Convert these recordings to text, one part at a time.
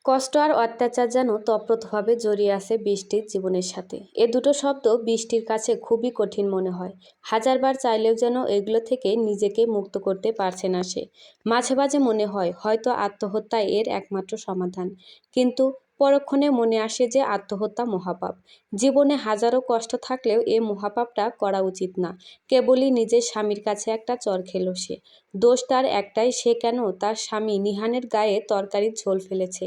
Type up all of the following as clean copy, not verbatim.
কষ্ট আর অত্যাচার যেন তপ্রতভাবে জড়িয়ে আছে বৃষ্টির জীবনের সাথে। এ দুটো শব্দ বৃষ্টির কাছে খুবই কঠিন মনে হয়। হাজারবার চাইলেও যেন এগুলো থেকে নিজেকে মুক্ত করতে পারছে না সে। মাঝে মাঝে মনে হয় হয়তো আত্মহত্যাই এর একমাত্র সমাধান, কিন্তু পরক্ষণে মনে আসে যে আত্মহত্যা মহাপাপ। জীবনে হাজারো কষ্ট থাকলেও এ মহাপাপটা করা উচিত না। কেবলই নিজের স্বামীর কাছে একটা চর খেল সে। দোষ তার একটাই, সে কেন তার স্বামী নিহানের গায়ে তরকারির ঝোল ফেলেছে।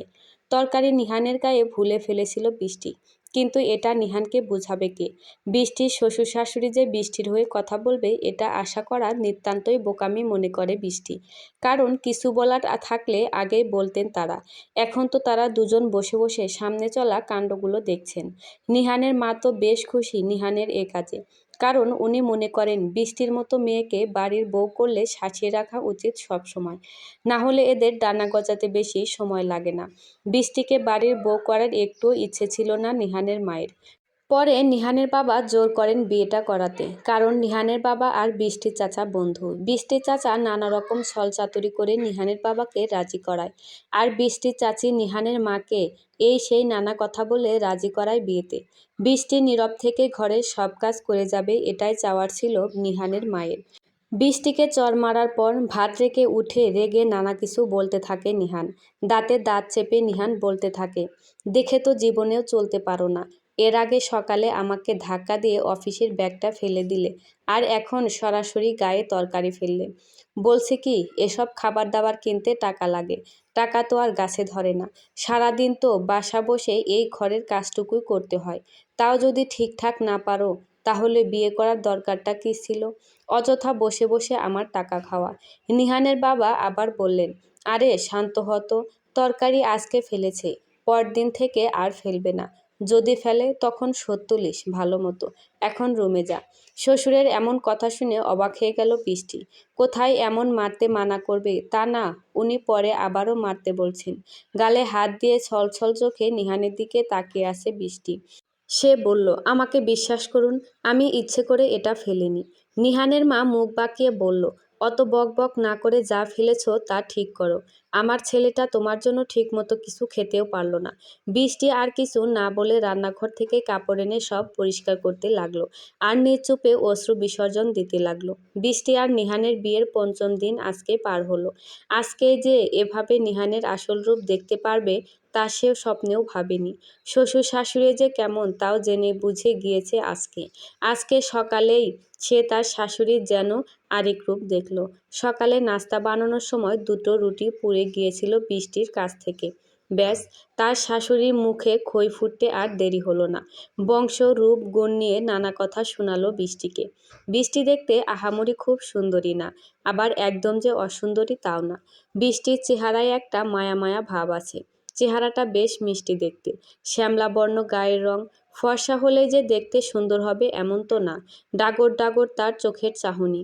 তরকারি নিহানের গায়ে ভুলে ফেলেছিল বৃষ্টি, কিন্তু এটা নিহানকে বোঝাবে কে? বৃষ্টির শ্বশুর শাশুড়ি যে বৃষ্টির হয়ে কথা বলবে এটা আশা করা নিতান্তই বোকামি মনে করে বৃষ্টি। কারণ কিছু বলার থাকলে আগেই বলতেন তারা। এখন তো তারা দুজন বসে বসে সামনে চলা কাণ্ডগুলো দেখছেন। নিহানের মা তো বেশ খুশি নিহানের এ কাজে। কারণ উনি মনে করেন বৃষ্টির মতো মেয়েকে বাড়ির বউ করলে সাজিয়ে রাখা উচিত সব সময়। না হলে এদের ডানা গজাতে বেশি সময় লাগে না। বৃষ্টিকে বাড়ির বউ করার একটুও ইচ্ছে ছিল না নিহানের মায়ের। পরে নিহানের বাবা জোর করেন বিয়েটা করাতে, কারণ নিহানের বাবা আর বৃষ্টির চাচা বন্ধু। বৃষ্টির চাচা নানা রকম ছলচাতুরি করে নিহানের বাবাকে রাজি করায়, আর বৃষ্টির চাচি নিহানের মাকে এই সেই নানা কথা বলে রাজি করায় বিয়েতে। বৃষ্টি নীরব থেকে ঘরের সব কাজ করে যাবে এটাই চাওয়ার ছিল নিহানের মায়ের। বৃষ্টিকে চর মারার পর ভাত রেখে উঠে রেগে নানা কিছু বলতে থাকে নিহান। দাঁতে দাঁত চেপে নিহান বলতে থাকে, দেখে তো জীবনেও চলতে পারো না। এর আগে সকালে আমাকে ধাক্কা দিয়ে অফিসের ব্যাগটা ফেলে দিলে, আর এখন সরাসরি গায়ে তরকারি ফেললে। বলছে কি এসব খাবার দাবার কিনতে টাকা লাগে, টাকা তো আর গাছে ধরে না। সারাদিন তো বাসা বসে এই ঘরের কাজটুকুই করতে হয়, তাও যদি ঠিকঠাক না পারো তাহলে বিয়ে করার দরকারটা কী ছিল? অযথা বসে বসে আমার টাকা খাওয়া। নিহানের বাবা আবার বললেন, আরে শান্ত হতো, তরকারি আজকে ফেলেছে, পরদিন থেকে আর ফেলবে না। যদি ফেলে তখন শোধ তুলিস ভালো মতো। এখন রুমে যা। শ্বশুরের এমন কথা শুনে অবাক হয়ে গেল বৃষ্টি। কোথায় এমন মারতে মানা করবে তা না, উনি পরে আবারও মারতে বলছেন। গালে হাত দিয়ে ছলছল চোখে নিহানের দিকে তাকিয়ে আছে বৃষ্টি। সে বলল, আমাকে বিশ্বাস করুন, আমি ইচ্ছে করে এটা ফেলিনি। নিহানের মা মুখ বাঁকিয়ে বলল, অত বক বক না করে যা ফেলেছ তা ঠিক করো। আমার ছেলেটা তোমার জন্য ঠিকমতো কিছু খেতেও পারল না। বৃষ্টি আর কিছু না বলে রান্নাঘর থেকে কাপড় এনে সব পরিষ্কার করতে লাগলো, আর নিচুপে অশ্রু বিসর্জন দিতে লাগলো। বৃষ্টি আর নিহানের বিয়ের পঞ্চম দিন আজকে পার হলো। আজকে যে এভাবে নিহানের আসল রূপ দেখতে পারবে তা সেও স্বপ্নেও ভাবেনি। শ্বশুর শাশুড়ি যে কেমন তাও জেনে বুঝে গিয়েছে আজকে। আজকে সকালেই সে তার শাশুড়ির যেন আরেক রূপ দেখল। সকালে নাস্তা বানানোর সময় দুটো রুটি পুড়ে গিয়েছিল বৃষ্টির কাছ থেকে। ব্যাস, তার শাশুড়ির মুখে খই ফুটতে আর দেরি হলো না। বংশ রূপ গুণ নিয়ে নানা কথা শোনালো বৃষ্টিকে। বৃষ্টি দেখতে আহামরি খুব সুন্দরী না, আবার একদম যে অসুন্দরী তাও না। বৃষ্টির চেহারায় একটা মায়া মায়া ভাব আছে। চেহারাটা বেশ মিষ্টি দেখতে, শ্যামলা বর্ণ গায়ের রং। ফর্সা হলেই যে দেখতে সুন্দর হবে এমন তো না। ডাগর ডাগর তার চোখের চাহনি।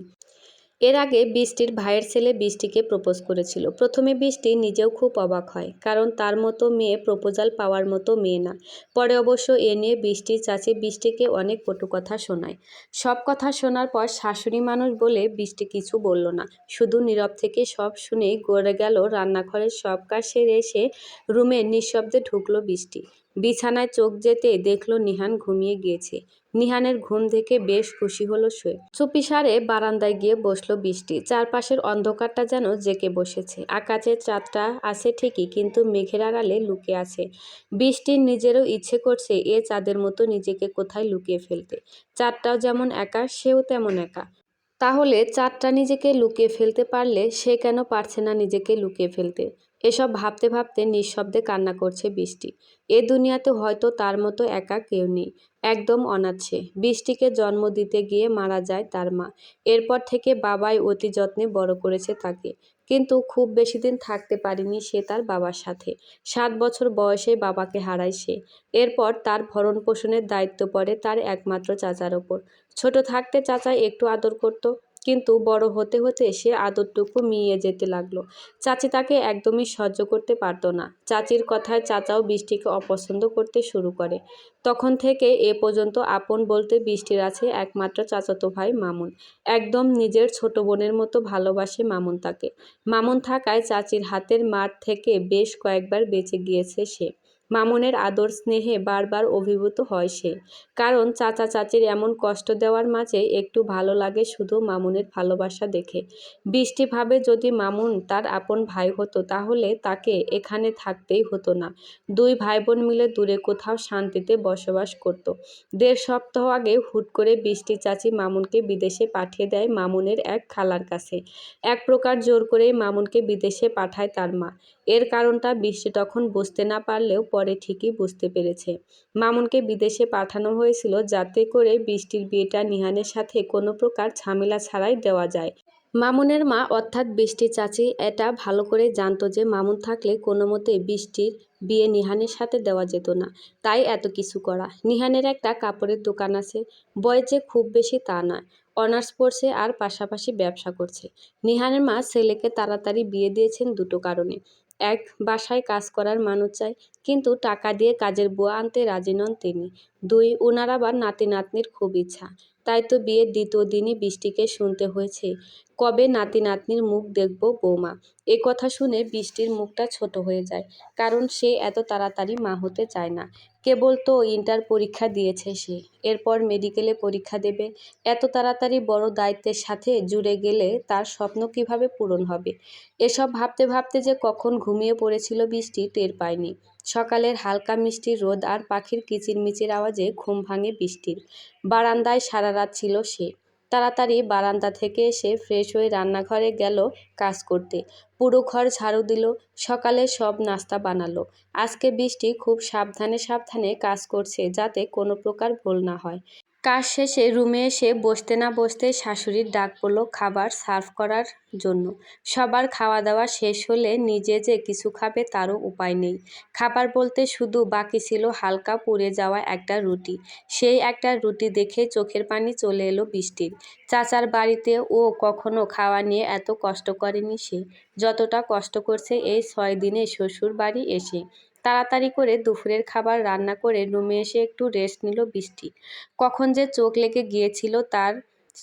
এর আগে বৃষ্টির ভাইয়ের ছেলে বৃষ্টিকে প্রপোজ করেছিল। প্রথমে বৃষ্টি নিজেও খুব অবাক হয়, কারণ তার মতো মেয়ে প্রপোজাল পাওয়ার মতো মেয়ে না। পরে অবশ্য এ নিয়ে বৃষ্টির চাচি বৃষ্টিকে অনেক কটু কথা শোনায়। সব কথা শোনার পর শাশুড়ি মানুষ বলে বৃষ্টি কিছু বলল না, শুধু নীরব থেকে সব শুনেই গড়ে গেল রান্নাঘরের সব কাজ সেরে এসে রুমে নিঃশব্দে ঢুকলো বৃষ্টি। বিছানায় চোখ যেতে দেখলো নিহান ঘুমিয়ে গিয়েছে। নিহানের ঘুম দেখে বেশ খুশি হলো সে। চুপিসারে বারান্দায় গিয়ে বসলো বৃষ্টি। চারপাশের অন্ধকারটা যেন জেঁকে বসেছে। আকাশের চাঁদটা আছে ঠিকই, কিন্তু মেঘের আড়ালে লুকিয়ে আছে। বৃষ্টির নিজেরও ইচ্ছে করছে এ চাঁদের মতো নিজেকে কোথায় লুকিয়ে ফেলতে। চাঁদটাও যেমন একা, সেও তেমন একা। তাহলে চাঁদটা নিজেকে লুকিয়ে ফেলতে পারলে সে কেন পারছে না নিজেকে লুকিয়ে ফেলতে? এসব ভাবতে ভাবতে নিঃশব্দে কান্না করছে বৃষ্টি। এ দুনিয়াতে হয়তো তার মতো একা কেউ নেই। একদম অনাথ সে। বৃষ্টিকে জন্ম দিতে গিয়ে মারা যায় তার মা। এরপর থেকে বাবাই অতি যত্নে বড় করেছে তাকে। কিন্তু খুব বেশি দিন থাকতে পারেনি সে তার বাবার সাথে। 7 বছর বয়সে বাবাকে হারায় সে। এরপর তার ভরণ পোষণের দায়িত্ব পড়ে তার একমাত্র চাচার ওপর। ছোট থাকতে চাচা একটু আদর করত, কিন্তু বড় হতে হতে সে আদরটুকু মিইয়ে যেতে লাগলো। চাচি তাকে একদমই সহ্য করতে পারতো না। চাচির কথায় চাচাও বৃষ্টিকে অপছন্দ করতে শুরু করে। তখন থেকে এ পর্যন্ত আপন বলতে বৃষ্টির আছে একমাত্র চাচাতো ভাই মামুন। একদম নিজের ছোট বোনের মতো ভালোবাসে মামুন তাকে। মামুন থাকায় চাচির হাতের মার থেকে বেশ কয়েকবার বেঁচে গিয়েছে সে। মামুনের আদর স্নেহে বারবার অভিভূত হয় সে। কারণ চাচা চাচির এমন কষ্ট দেওয়ার মাঝে একটু ভালো লাগে শুধু মামুনের ভালোবাসা দেখে। বৃষ্টি ভাবে যদি মামুন তার আপন ভাই হতো তাহলে তাকে এখানে থাকতেই হতো না। দুই ভাই বোন মিলে দূরে কোথাও শান্তিতে বসবাস করত। ১.৫ সপ্তাহ আগে হুট করে বৃষ্টি চাচি মামুনকে বিদেশে পাঠিয়ে দেয় মামুনের এক খালার কাছে। এক প্রকার জোর করেই মামুনকে বিদেশে পাঠায় তার মা। এর কারণটা বৃষ্টি তখন বুঝতে না পারলেও পরে ঠিকই বুঝতে পেরেছে। মামুনকে বিদেশে পাঠানো হয়েছিল যাতে করে বৃষ্টির বিয়েটা নিহানের সাথে কোনো প্রকার ঝামেলা ছাড়াই দেওয়া যায়। মামুনের মা অর্থাৎ বৃষ্টির চাচি এটা ভালো করে জানতো যে মামুন থাকলে কোনো মতেই বৃষ্টির বিয়ে নিহানের সাথে দেওয়া যেত না। তাই এত কিছু করা। নিহানের একটা কাপড়ের দোকান আছে। বয়স যে খুব বেশি তা নয়। অনার্স পড়ছে আর পাশাপাশি ব্যবসা করছে। নিহানের মা ছেলেকে তাড়াতাড়ি বিয়ে দিয়েছেন দুটো কারণে। এক, বাসায় কাজ করার মানুষ চাই, কিন্তু টাকা দিয়ে কাজের বুয়া আনতে রাজি নন তিনি। দুই, ওনার আবার নাতি নাতনির খুব ইচ্ছা। তাই তো বিয়ের দ্বিতীয় দিনই বৃষ্টিকে শুনতে হয়েছে, কবে নাতি নাতনির মুখ দেখব বৌমা। এ কথা শুনে বৃষ্টির মুখটা ছোট হয়ে যায়। কারণ সে এত তাড়াতাড়ি মা হতে চায় না। কেবল তো ইন্টার পরীক্ষা দিয়েছে সে। এরপর মেডিকেলে পরীক্ষা দেবে। এত তাড়াতাড়ি বড় দায়িত্বের সাথে জুড়ে গেলে তার স্বপ্ন কিভাবে পূরণ হবে? এসব ভাবতে ভাবতে যে কখন ঘুমিয়ে পড়েছিল বৃষ্টি টের পায়নি। সকালের হালকা মিষ্টি রোদ আর পাখির কিচিরমিচির আওয়াজে ঘুম ভাঙে বৃষ্টির। বারান্দায় সারা রাত ছিল সে। তাড়াতাড়ি বারান্দা থেকে এসে ফ্রেশ হয়ে রান্নাঘরে গেল কাজ করতে। পুরো ঘর ঝাড়ু দিল, সকালে সব নাস্তা বানালো। আজকে বৃষ্টি খুব সাবধানে সাবধানে কাজ করছে যাতে কোনো প্রকার ভুল না হয়। কাজ শেষে রুমে এসে বসতে না বসতেই শাশুড়ির ডাক পড়ল খাবার সার্ভ করার জন্য। সবার খাওয়া দাওয়া শেষ হলে নিজে যে কিছু খাবে তারও উপায় নেই। খাবার বলতে শুধু বাকি ছিল হালকা পুড়ে যাওয়া একটা রুটি। সেই একটা রুটি দেখে চোখের পানি চলে এলো বৃষ্টির। চাচার বাড়িতে ও কখনো খাওয়া নিয়ে এত কষ্ট করেনি সে, যতটা কষ্ট করছে এই ৬ দিনে শ্বশুর বাড়ি এসে। তাড়াতাড়ি করে দুপুরের খাবার রান্না করে রুমে এসে একটু রেস্ট নিল বৃষ্টি। কখন যে চোখ লেগে গিয়েছিল তার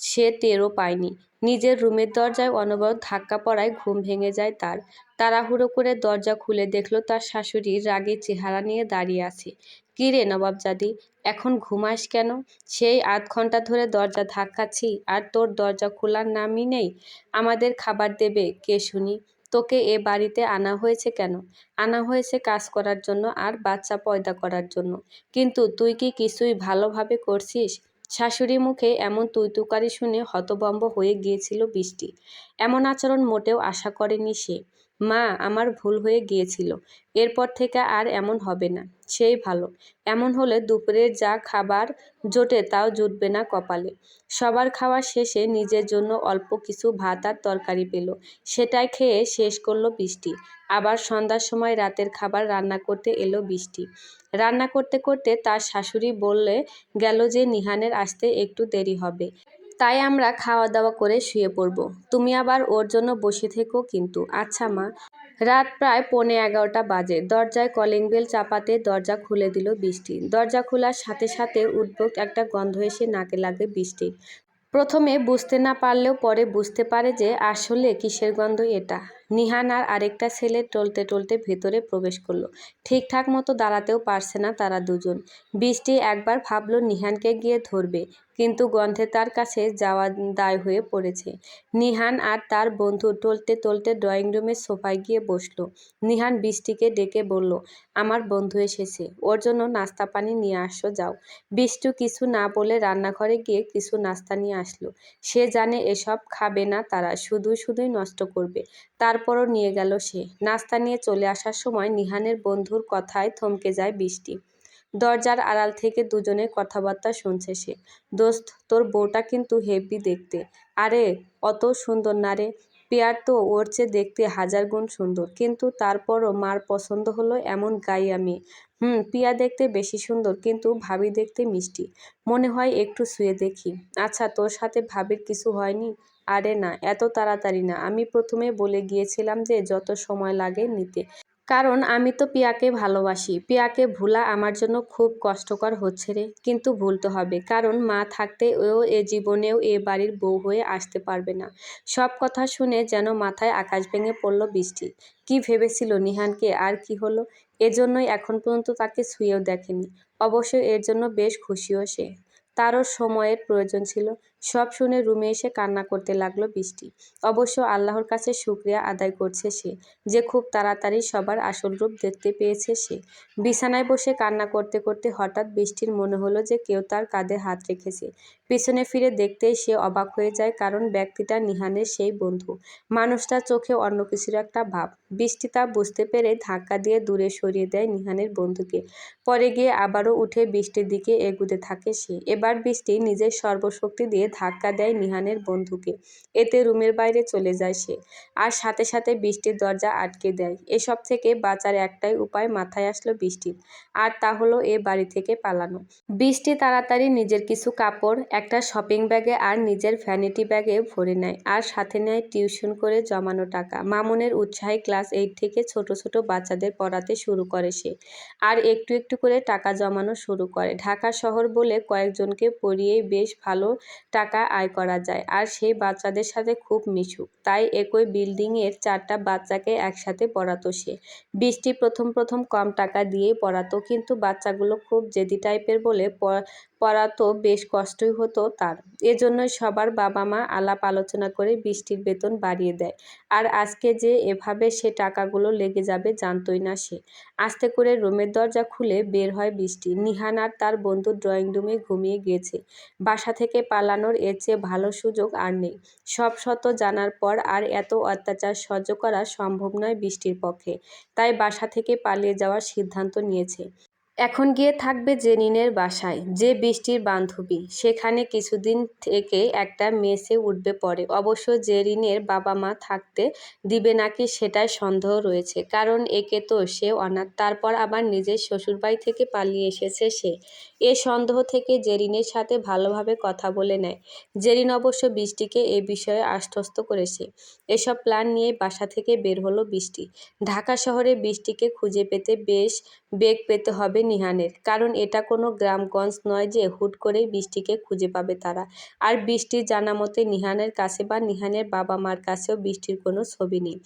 সে টেরও পায়নি। নিজের রুমের দরজায় অনবরত ধাক্কা পড়ায় ঘুম ভেঙে যায় তার। তাড়াহুড়ো করে দরজা খুলে দেখল তার শাশুড়ি রাগী চেহারা নিয়ে দাঁড়িয়ে আছে। "কী রে নবাবজাদি, এখন ঘুমাস কেন? সেই আধ ঘন্টা ধরে দরজা ধাক্কাচ্ছি আর তোর দরজা খোলার নামই নেই। আমাদের খাবার দেবে কে শুনি? তোকে এ বাড়িতে আনা হয়েছে কেন? আনা হয়েছে কাজ করার জন্য আর বাচ্চা পয়দা করার জন্য। কিন্তু তুই কি কিছুই ভালোভাবে করছিস?" শাশুড়ি মুখে এমন তুইতুকারি শুনে হতভম্ব হয়ে গিয়েছিল বৃষ্টি। এমন আচরণ মোটেও আশা করেনি সে। "মা, আমার ভুল হয়ে গিয়েছিল। এরপর থেকে আর এমন হবে না। সেই ভালো। এমন হলে দুপুরের যা খাবার জোটে তাও জুটবে না কপালে।" সবার খাওয়া শেষে নিজের জন্য অল্প কিছু ভাত আর তরকারি পেল। সেটাই খেয়ে শেষ করল বৃষ্টি। আবার সন্ধ্যার সময় রাতের খাবার রান্না করতে এলো বৃষ্টি। রান্না করতে করতে তার শাশুড়ি বলে গেল যে নিহানের আসতে একটু দেরি হবে। তাই আমরা খাওয়া দাওয়া করে শুয়ে পড়ব। তুমি আবার ওর জন্য বসে থেকো কিন্তু। আচ্ছা মা। রাত প্রায় 11:15 বাজে। দরজায় কলিং বেল চাপাতে দরজা খুলে দিল বৃষ্টি। দরজা খোলার সাথে সাথে উদ্ভট একটা গন্ধ এসে নাকে লাগে বৃষ্টির। প্রথমে বুঝতে না পারলেও পরে বুঝতে পারে যে আসলে কিসের গন্ধ এটা। নিহান আর আরেকটা ছেলে টলতে টলতে ভেতরে প্রবেশ করলো। ঠিকঠাক মতো দাঁড়াতেও পারছে না তারা দুজন। বৃষ্টি একবার ভাবল নিহানকে গিয়ে ধরবে, কিন্তু গন্ধে তার কাছে যাওয়া দায় হয়ে পড়েছে। নিহান আর তার বন্ধু টলতে টলতে ড্রয়িং রুমের সোফায় গিয়ে বসলো। নিহান বৃষ্টিকে ডেকে বলল, আমার বন্ধু এসেছে, ওর জন্য নাস্তা পানি নিয়ে আসো যাও। বৃষ্টি কিছু না বলে রান্নাঘরে গিয়ে কিছু নাস্তা নিয়ে আসলো। সে জানে এসব খাবে না তারা, শুধুই নষ্ট করবে। তারপরও নিয়ে গেল সে। নাস্তা নিয়ে চলে আসার সময় নিহানের বন্ধুর কথায় থমকে যায় বৃষ্টি। দরজার আড়াল থেকে দুজনের কথাবার্তা শুনছে সে। দোস্ত, তোর বউটা কিন্তু হেব্বি দেখতে। আরে অত সুন্দর না রে। পিয়ার তো ওর চেয়ে দেখতে 1000 গুণ সুন্দর, কিন্তু তারপরও মার পছন্দ হলো এমন গাইয়া মেয়ে। পিয়া দেখতে বেশি সুন্দর, কিন্তু ভাবি দেখতে মিষ্টি। মনে হয় একটু ছুঁয়ে দেখি। আচ্ছা, তোর সাথে ভাবির কিছু হয়নি? আরে না, এত তাড়াতাড়ি না। আমি প্রথমে বলে গিয়েছিলাম যে যত সময় লাগে নিতে। কারণ আমি তো পিয়াকে ভালোবাসি। পিয়াকে ভুলা আমার জন্য খুব কষ্টকর হচ্ছে রে। কিন্তু ভুলতে হবে, কারণ মা থাকতে ও এ জীবনেও এ বাড়ির বউ হয়ে আসতে পারবে না। সব কথা শুনে যেন মাথায় আকাশ ভেঙে পড়ল বৃষ্টির। কি ভেবেছিল নিহানকে, আর কি হলো? এজন্যই এখন পর্যন্ত তাকে ছুঁয়েও দেখেনি। অবশ্য এর জন্য বেশ খুশিও সে। তারও সময়ের প্রয়োজন ছিল। সব শুনে রুমে এসে কান্না করতে লাগলো বৃষ্টি। অবশ্য আল্লাহর কাছে শুকরিয়া আদায় করছে সে, যে খুব তাড়াতাড়ি সবার আসল রূপ দেখতে পেয়েছে সে। বিছানায় বসে কান্না করতে করতে হঠাৎ বৃষ্টির মনে হলো যে কেউ তার কাঁধে হাত রেখেছে। পিছনে ফিরে দেখতেই সে অবাক হয়ে যায়, কারণ ব্যক্তিটা নিহানের সেই বন্ধু। মানুষটার চোখে অন্য কিছুর একটা ভাব। বৃষ্টি তা বুঝতে পেরে ধাক্কা দিয়ে দূরে সরিয়ে দেয় নিহানের বন্ধুকে। পরে গিয়ে আবারও উঠে বৃষ্টির দিকে এগুতে থাকে সে। এবার বৃষ্টি নিজের সর্বশক্তি দিয়ে ধাক্কা দেয় নিহানের বন্ধুকে। এতে রুমের বাইরে চলে যায় সে। আর সাথে সাথে বৃষ্টির দরজা আটকে দেয়। এসব থেকে বাঁচার একটাই উপায় মাথায় আসলো বৃষ্টির, আর তা হলো এ বাড়ি থেকে পালানো। বৃষ্টি তাড়াতাড়ি নিজের কিছু কাপড় একটা শপিং ব্যাগে আর নিজের ভ্যানিটি ব্যাগে ভরে নেয়, আর সাথে নেয় টিউশন করে জমানো টাকা। মামুনের উৎসাহে ক্লাস 8 থেকে ছোট ছোট বাচ্চাদের পড়াতে শুরু করে সে। আর একটু একটু করে টাকা জমানো শুরু করে। ঢাকা শহর বলে কয়েকজনকে পড়িয়েই বেশ ভালো টাকা আয় করা যায়, আর সেই বাচ্চাদের সাথে খুব মিশুক। তাই একই বিল্ডিংয়ের 4টা বাচ্চাকে একসাথে পড়াতো সে। বৃষ্টি প্রথম প্রথম কম টাকা দিয়েই পড়াতো, কিন্তু বাচ্চাগুলো খুব জেদি টাইপের বলে পড়াতো বেশ কষ্টই হতো তার। এজন্যই সবার বাবা মা আলাপ আলোচনা করে বৃষ্টির বেতন বাড়িয়ে দেয়। আর আজকে যে এভাবে সে টাকাগুলো লেগে যাবে জানতই না সে। আস্তে করে রুমের দরজা খুলে বের হয় বৃষ্টি। নিহান আর তার বন্ধু ড্রয়িং রুমে ঘুমিয়ে গিয়েছে। বাসা থেকে পালানোর এর চেয়ে ভালো সুযোগ আর নেই। সব সত্য জানার পর আর এত অত্যাচার সহ্য করা সম্ভব নয় বৃষ্টির পক্ষে। তাই বাসা থেকে পালিয়ে যাওয়ার সিদ্ধান্ত নিয়েছে। এখন গিয়ে থাকবে জেনিনের বাসায়, যে বৃষ্টির বান্ধবী। সেখানে কিছুদিন থেকে একটা মেসে উঠবে পরে। অবশ্য জেরিনের বাবা মা থাকতে দিবে নাকি সেটাই সন্দেহ রয়েছে, কারণ একে তো সে অনাথ, তারপর আবার নিজের শ্বশুরবাড়ি থেকে পালিয়ে এসেছে সে। এ সন্দেহ থেকে জেরিনের সাথে ভালোভাবে কথা বলে নেয়। জেরিন অবশ্য বৃষ্টিকে এ বিষয়ে আশ্বস্ত করেছে। এসব প্ল্যান নিয়ে বাসা থেকে বের হলো বৃষ্টি। ঢাকা শহরে বৃষ্টিকে খুঁজে পেতে বেশ বেগ পেতে হবে নিহানের, কারণ এটা কোনো গ্রামগঞ্জ নয় যে হুট করেই বৃষ্টিকে খুঁজে পাবে তারা। আর বৃষ্টির জানা মতে নিহানের কাছে বা নিহানের বাবা মার কাছেও বৃষ্টির কোনো ছবি নেই।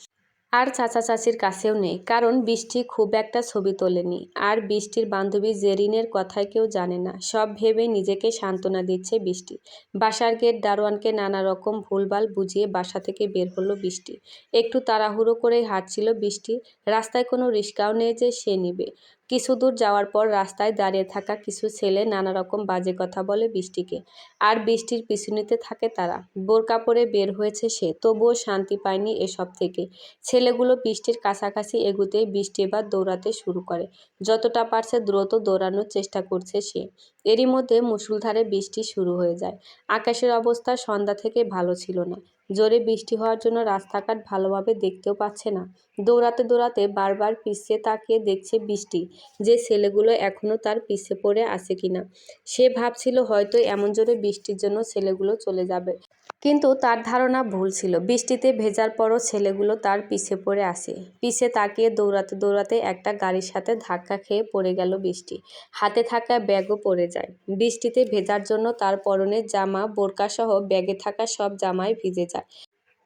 আর চাচা চাচির কাছেও নেই, কারণ বৃষ্টি খুব একটা ছবি তোলেনি। আর বৃষ্টির বান্ধবী জেরিনের কথাই কেউ জানে না। সব ভেবে নিজেকে সান্ত্বনা দিচ্ছে বৃষ্টি। বাসার গেট দারোয়ানকে নানা রকম ভুলভাল বুঝিয়ে বাসা থেকে বের হলো বৃষ্টি। একটু তাড়াহুড়ো করেই হাঁটছিল বৃষ্টি। রাস্তায় কোনো রিস্কাও নেই যে সে নিবে। কিছু দূর যাওয়ার পর রাস্তায় দাঁড়িয়ে থাকা কিছু ছেলে নানা রকম বাজে কথা বলে বৃষ্টিকে। আর বৃষ্টির পিছু নিতে থাকে তারা। বোরকা পরে বের হয়েছে সে, তবুও শান্তি পায়নি এসব থেকে। ছেলেগুলো বৃষ্টির কাছাকাছি এগুতেই বৃষ্টি এবার দৌড়াতে শুরু করে। যতটা পারছে দ্রুত দৌড়ানোর চেষ্টা করছে সে। এরই মধ্যে মুষলধারে বৃষ্টি শুরু হয়ে যায়। আকাশের অবস্থা সন্ধ্যা থেকে ভালো ছিল না। জোরে বৃষ্টি হওয়ার জন্য রাস্তাঘাট ভালোভাবে দেখতেও পাচ্ছে না। দৌড়াতে দৌড়াতে বারবার পিছে তাকিয়ে দেখছে বৃষ্টি, যে ছেলেগুলো এখনো তার পিছে পড়ে আছে কিনা। সে ভাবছিল হয়তো এমন জোরে বৃষ্টির জন্য ছেলেগুলো চলে যাবে। কিন্তু তার ধারণা ভুল ছিল। বৃষ্টিতে ভেজার পরও ছেলেগুলো তার পিছে পড়ে আসে। পিছে তাকিয়ে দৌড়াতে দৌড়াতে একটা গাড়ির সাথে ধাক্কা খেয়ে পড়ে গেল বৃষ্টি। হাতে থাকা ব্যাগও পড়ে যায়। বৃষ্টিতে ভেজার জন্য তার পরনের জামা, বোরকাসহ ব্যাগে থাকা সব জামাই ভিজে যায়।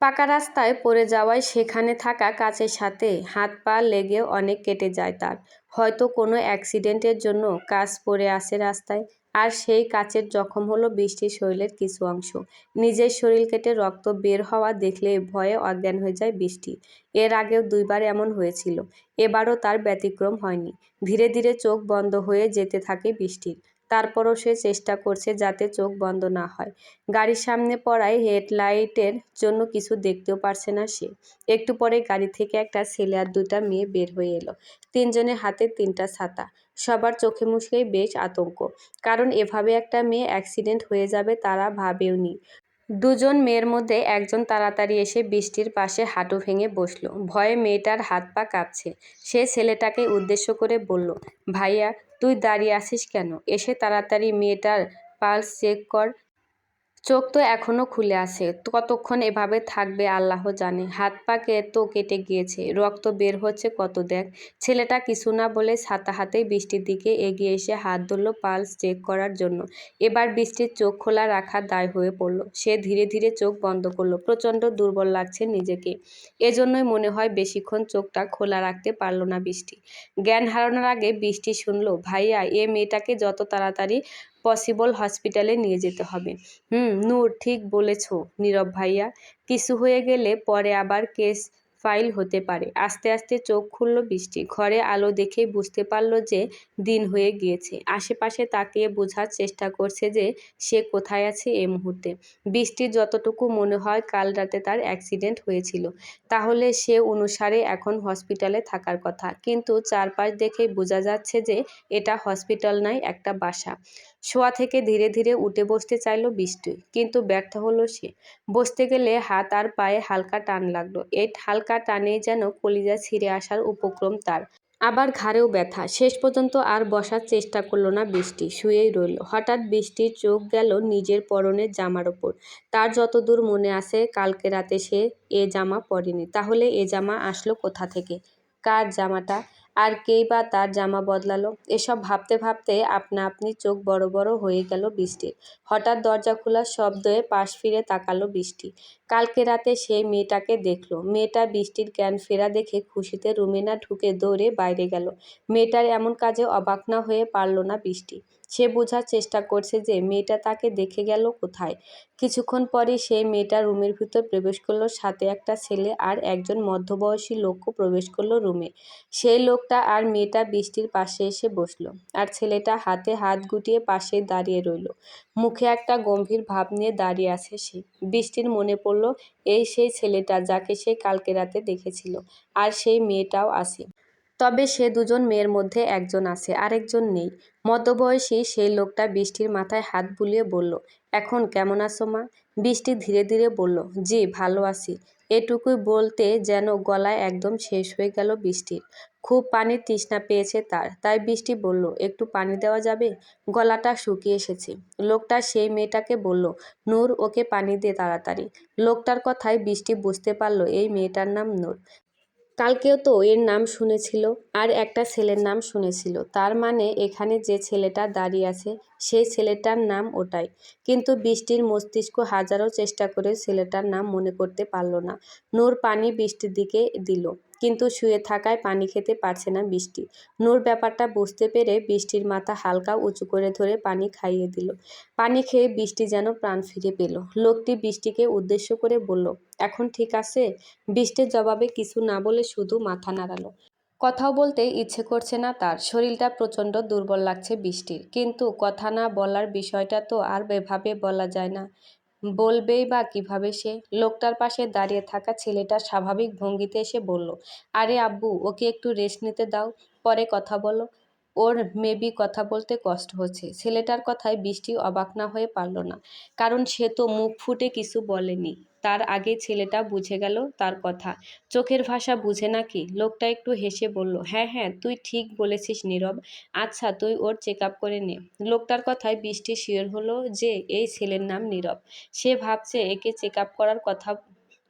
পাকা রাস্তায় পড়ে যাওয়ায় সেখানে থাকা কাচের সাথে হাত পা লেগে অনেক কেটে যায় তার। হয়তো কোনো অ্যাক্সিডেন্টের জন্য কাচ পড়ে আসে রাস্তায়। আর সেই কাচের জখম হলো বৃষ্টির শরীরের কিছু অংশ। নিজের শরীর কেটে রক্ত বের হওয়া দেখলে ভয়ে অজ্ঞান হয়ে যায় বৃষ্টি। এর আগেও 2বার এমন হয়েছিল। এবারও তার ব্যতিক্রম হয়নি। ধীরে ধীরে চোখ বন্ধ হয়ে যেতে থাকে বৃষ্টির। তারপরও সে চেষ্টা করছে যাতে চোখ বন্ধ না হয়। গাড়ির সামনে পড়ায় হেডলাইটের জন্য কিছু দেখতেও পারছে না সে। একটু পরে গাড়ি থেকে একটা ছেলে আর 2টা মেয়ে বের হয়ে এলো। 3জনের হাতে 3টা ছাতা। সবার চোখে মুখেই বেশ আতঙ্ক, কারণ এভাবে একটা মেয়ে অ্যাক্সিডেন্ট হয়ে যাবে তারা ভাবেওনি। 2জন মেয়ের মধ্যে একজন তাড়াতাড়ি এসে বৃষ্টির পাশে হাঁটু ভেঙে বসলো। ভয়ে মেয়েটার হাত পা কাঁপছে। সে ছেলেটাকে উদ্দেশ্য করে বলল, ভাইয়া তুই দাঁড়িয়ে আছিস কেন? এসে তাড়াতাড়ি মেয়েটার পালস চেক কর। চোখ তো এখনো খুলে আছে, তো কতক্ষণ এভাবে থাকবে আল্লাহ জানে। হাত পা তো কেটে গিয়েছে, রক্ত বের হচ্ছে কত দেখ। ছেলেটা কিছু না বলে ছাতা হাতেই বৃষ্টির দিকে এগিয়ে এসে হাত ধরল পালস চেক করার জন্য। এবার বৃষ্টির চোখ খোলা রাখা দায় হয়ে পড়ল। সে ধীরে ধীরে চোখ বন্ধ করলো। প্রচণ্ড দুর্বল লাগছে নিজেকে। এজন্যই মনে হয় বেশিক্ষণ চোখটা খোলা রাখতে পারল না বৃষ্টি। জ্ঞান হারানোর আগে বৃষ্টি শুনল, ভাইয়া, এ মেয়েটাকে যত তাড়াতাড়ি পসিবল হসপিটালে নিয়ে যেতে হবে। নূর, ঠিক বলেছ নীরব ভাইয়া। কিছু হয়ে গেলে পরে আবার কেস ফাইল হতে পারে। আস্তে আস্তে চোখ খুলল বৃষ্টি। ঘরে আলো দেখেই বুঝতে পারল যে দিন হয়ে গিয়েছে। আশেপাশে তাকিয়ে বোঝার চেষ্টা করছে যে সে কোথায় আছে এই মুহূর্তে। বৃষ্টির যতটুকু মনে হয় কাল রাতে তার অ্যাক্সিডেন্ট হয়েছিল, তাহলে সে অনুসারে এখন হসপিটালে থাকার কথা। কিন্তু চারপাশ দেখেই বোঝা যাচ্ছে যে এটা হসপিটাল নয়, একটা বাসা। শোয়া থেকে ধীরে ধীরে উঠে বসতে চাইল বৃষ্টি, কিন্তু ব্যর্থ হলো সে। বসতে গেলে হাত আর পায়ে হালকা টান লাগলো। এই হালকা টানেই যেন কলিজা ছিঁড়ে আসার উপক্রম তার। আবার ঘাড়েও ব্যথা। শেষ পর্যন্ত আর বসার চেষ্টা করলো না বৃষ্টি, শুয়েই রইল। হঠাৎ বৃষ্টির চোখ গেল নিজের পরনের জামার ওপর। তার যতদূর মনে আছে কালকে রাতে সে এ জামা পরেনি। তাহলে এ জামা আসলো কোথা থেকে? কার জামাটা? আর কেই বা তার জামা বদলালো? এসব ভাবতে ভাবতে আপনা আপনি চোখ বড় বড় হয়ে গেল বৃষ্টির। হঠাৎ দরজা খোলার শব্দে পাশ ফিরে তাকালো বৃষ্টি। কালকে রাতে সেই মেয়েটাকে দেখল। মেয়েটা বৃষ্টির জ্ঞান ফেরা দেখে খুশিতে রুমে না ঢুকে দৌড়ে বাইরে গেল। মেয়েটার এমন কাজে অবাক না হয়ে পারল না বৃষ্টি। সে বোঝার চেষ্টা করছে যে মেয়েটা তাকে দেখে গেল কোথায়। কিছুক্ষণ পরই সেই মেয়েটা রুমের ভিতর প্রবেশ করলো, সাথে একটা ছেলে আর একজন মধ্যবয়সী লোকও প্রবেশ করলো রুমে। সেই লোকটা আর মেয়েটা বৃষ্টির পাশে এসে বসলো, আর ছেলেটা হাতে হাত গুটিয়ে পাশেই দাঁড়িয়ে রইল। মুখে একটা গম্ভীর ভাব নিয়ে দাঁড়িয়ে আছে সে। বৃষ্টির মনে পড়ল, এই সেই ছেলেটা যাকে সে কালকে রাতে দেখেছিল, আর সেই মেয়েটাও আছে। তবে সে দুজন মেয়ের মধ্যে একজন আছে, আরেকজন নেই। মধ্যবয়সী সেই লোকটা বৃষ্টির মাথায় হাত বুলিয়ে বলল, এখন কেমন আছো মা? বৃষ্টি ধীরে ধীরে বলল, জি ভালো আছি। এটুকুই বলতে যেন গলায় একদম শেষ হয়ে গেল বৃষ্টির। খুব পানির তৃষ্ণা পেয়েছে তার, তাই বৃষ্টি বলল, একটু পানি দেওয়া যাবে? গলাটা শুকিয়ে এসেছে। লোকটা সেই মেয়েটাকে বলল, নূর, ওকে পানি দে তাড়াতাড়ি। লোকটার কথায় বৃষ্টি বুঝতে পারল এই মেয়েটার নাম নূর। কালকেও তো এর নাম শুনেছিল, আর একটা ছেলের নাম শুনেছিল। তার মানে এখানে যে ছেলেটা দাঁড়িয়ে আছে সেই ছেলেটার নাম ওটাই। কিন্তু বৃষ্টির মস্তিষ্ক হাজারো চেষ্টা করে ছেলেটার নাম মনে করতে পারল না। নূর পানি বৃষ্টির দিকে দিল, কিন্তু শুয়ে থাকায় পানি খেতে পারছে না বৃষ্টি। নূর ব্যাপারটা বুঝতে পেরে বৃষ্টির মাথা হালকা উঁচু করে ধরে পানি খাইয়ে দিল। পানি খেয়ে বৃষ্টি যেন প্রাণ ফিরে পেল। লোকটি বৃষ্টিকে উদ্দেশ্য করে বলল, এখন ঠিক আছে? বৃষ্টির জবাবে কিছু না বলে শুধু মাথা নাড়ালো। কথাও বলতে ইচ্ছে করছে না তার। শরীরটা প্রচণ্ড দুর্বল লাগছে বৃষ্টির। কিন্তু কথা না বলার বিষয়টা তো আর এভাবে বলা যায় না। বলবেই বা কিভাবে সে? লোকটার পাশে দাঁড়িয়ে থাকা ছেলেটা স্বাভাবিক ভঙ্গিতে এসে বলল, আরে আব্বু, ওকে একটু রেস্ট নিতে দাও, পরে কথা বলো। ওর মেবি কথা বলতে কষ্ট হচ্ছে। ছেলেটার কথায় বৃষ্টি অবাক না হয়ে পারল না, কারণ সে তো মুখ ফুটে কিছু বলেনি। তার আগে ছেলেটা বুঝে গেল তার কথা। চোখের ভাষা বুঝে নাকি? লোকটা একটু হেসে বলল, হ্যাঁ হ্যাঁ, তুই ঠিক বলেছিস নীরব। আচ্ছা, তুই ওর চেক আপ করে নে। লোকটার কথায় বৃষ্টি শিওর হলো যে এই ছেলের নাম নীরব। সে ভাবছে একে চেক আপ করার কথা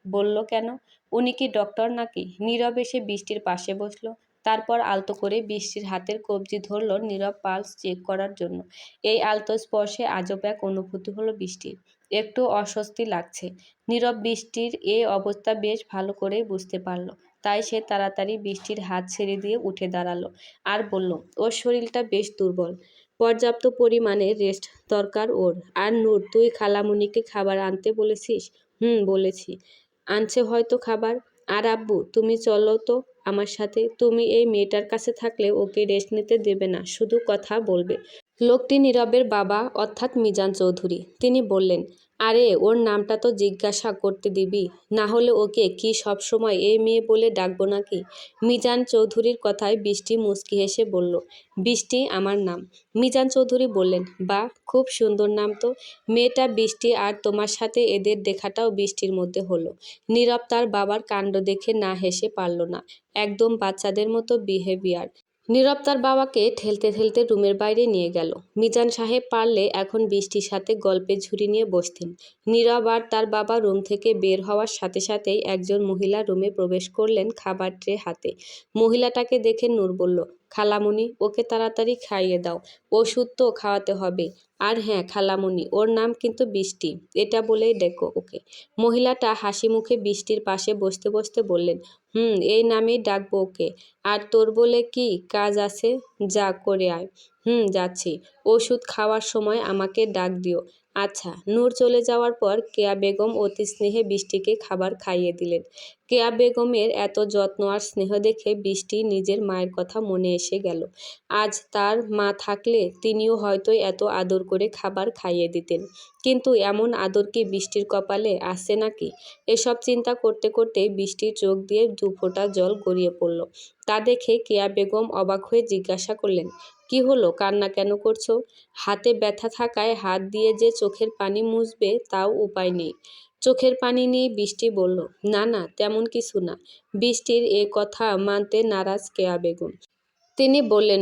বলল কেন? উনি কি ডক্টর নাকি? নীরব এসে বৃষ্টির পাশে বসলো। তারপর আলতো করে বৃষ্টির হাতের কবজি ধরল নীরব পালস চেক করার জন্য। এই আলতো স্পর্শে আজব এক অনুভূতি হলো বৃষ্টির। একটু অস্বস্তি লাগছে। নীরব বৃষ্টির এ অবস্থা বেশ ভালো করেই বুঝতে পারল। তাই সে তাড়াতাড়ি বৃষ্টির হাত ছেড়ে দিয়ে উঠে দাঁড়ালো আর বলল, ওর শরীরটা বেশ দুর্বল, পর্যাপ্ত পরিমাণে রেস্ট দরকার ওর। আর নূর, তুই খালামণিকে খাবার আনতে বলেছিস? বলেছি। আনছে হয়তো খাবার। আর আব্বু, তুমি চলো তো আমার সাথে। তুমি এই মেয়েটার কাছে থাকলে ওকে রেস্ট নিতে দেবে না, শুধু কথা বলবে। লোকটি নীরবের বাবা, অর্থাৎ মিজান চৌধুরী। তিনি বললেন, আরে ওর নামটা তো জিজ্ঞাসা করতে দিবি, না হলে ওকে কি সবসময় এই মেয়ে বলে ডাকবো নাকি? মিজান চৌধুরীর কথায় বৃষ্টি মুচকি হেসে বলল, বৃষ্টি আমার নাম। মিজান চৌধুরী বললেন, বাহ, খুব সুন্দর নাম তো। মেয়েটা বৃষ্টি, আর তোমার সাথে এদের দেখাটাও বৃষ্টির মধ্যে হলো। নীরব তার বাবার কাণ্ড দেখে না হেসে পারল না। একদম বাচ্চাদের মতো বিহেভিয়ার। নীরব তার বাবাকে ঠেলতে ঠেলতে রুমের বাইরে নিয়ে গেল। মিজান সাহেব পারলে এখন বৃষ্টির সাথে গল্পের ঝুড়ি নিয়ে বসতেন। নীরব আর তার বাবা রুম থেকে বের হওয়ার সাথে সাথেই একজন মহিলা রুমে প্রবেশ করলেন খাবার ট্রে হাতে। মহিলাটাকে দেখে নূর বলল, খালামণি, ওকে তাড়াতাড়ি খাইয়ে দাও, ওষুধ তো খাওয়াতে হবে। আর হ্যাঁ খালামণি, ওর নাম কিন্তু বৃষ্টি, এটা বলেই ডেকো ওকে। মহিলাটা হাসি মুখে বৃষ্টির পাশে বসতে বসতে বললেন, এই নামেই ডাকবো ওকে। আর তোর বলে কি কাজ আছে? যা করে আয়। যাচ্ছি। ওষুধ খাওয়ার সময় আমাকে ডাক দিও। আচ্ছা। নূর চলে যাওয়ার পর কেয়া বেগম অতি স্নেহে বৃষ্টিকে খাবার খাইয়ে দিলেন। কেয়া বেগমের এত যত্ন আর স্নেহ দেখে বৃষ্টি নিজের মায়ের কথা মনে এসে গেল। আজ তার মা থাকলে তিনিও হয়তো এত আদর করে খাবার খাইয়ে দিতেন। কিন্তু এমন আদর কি বৃষ্টির কপালে আসে নাকি? এসব চিন্তা করতে করতে বৃষ্টির চোখ দিয়ে দুফোঁটা জল গড়িয়ে পড়ল। তা দেখে কেয়া বেগম অবাক হয়ে জিজ্ঞাসা করলেন, কি হলো, কান্না কেন করছো? হাতে ব্যথা থাকায় হাত দিয়ে যে চোখের পানি মুছবে তাও উপায় নেই। চোখের পানি নিয়ে বৃষ্টি বলল, না না, তেমন কিছু না। বৃষ্টির এ কথা মানতে নারাজ কেয়া বেগম। তিনি বললেন,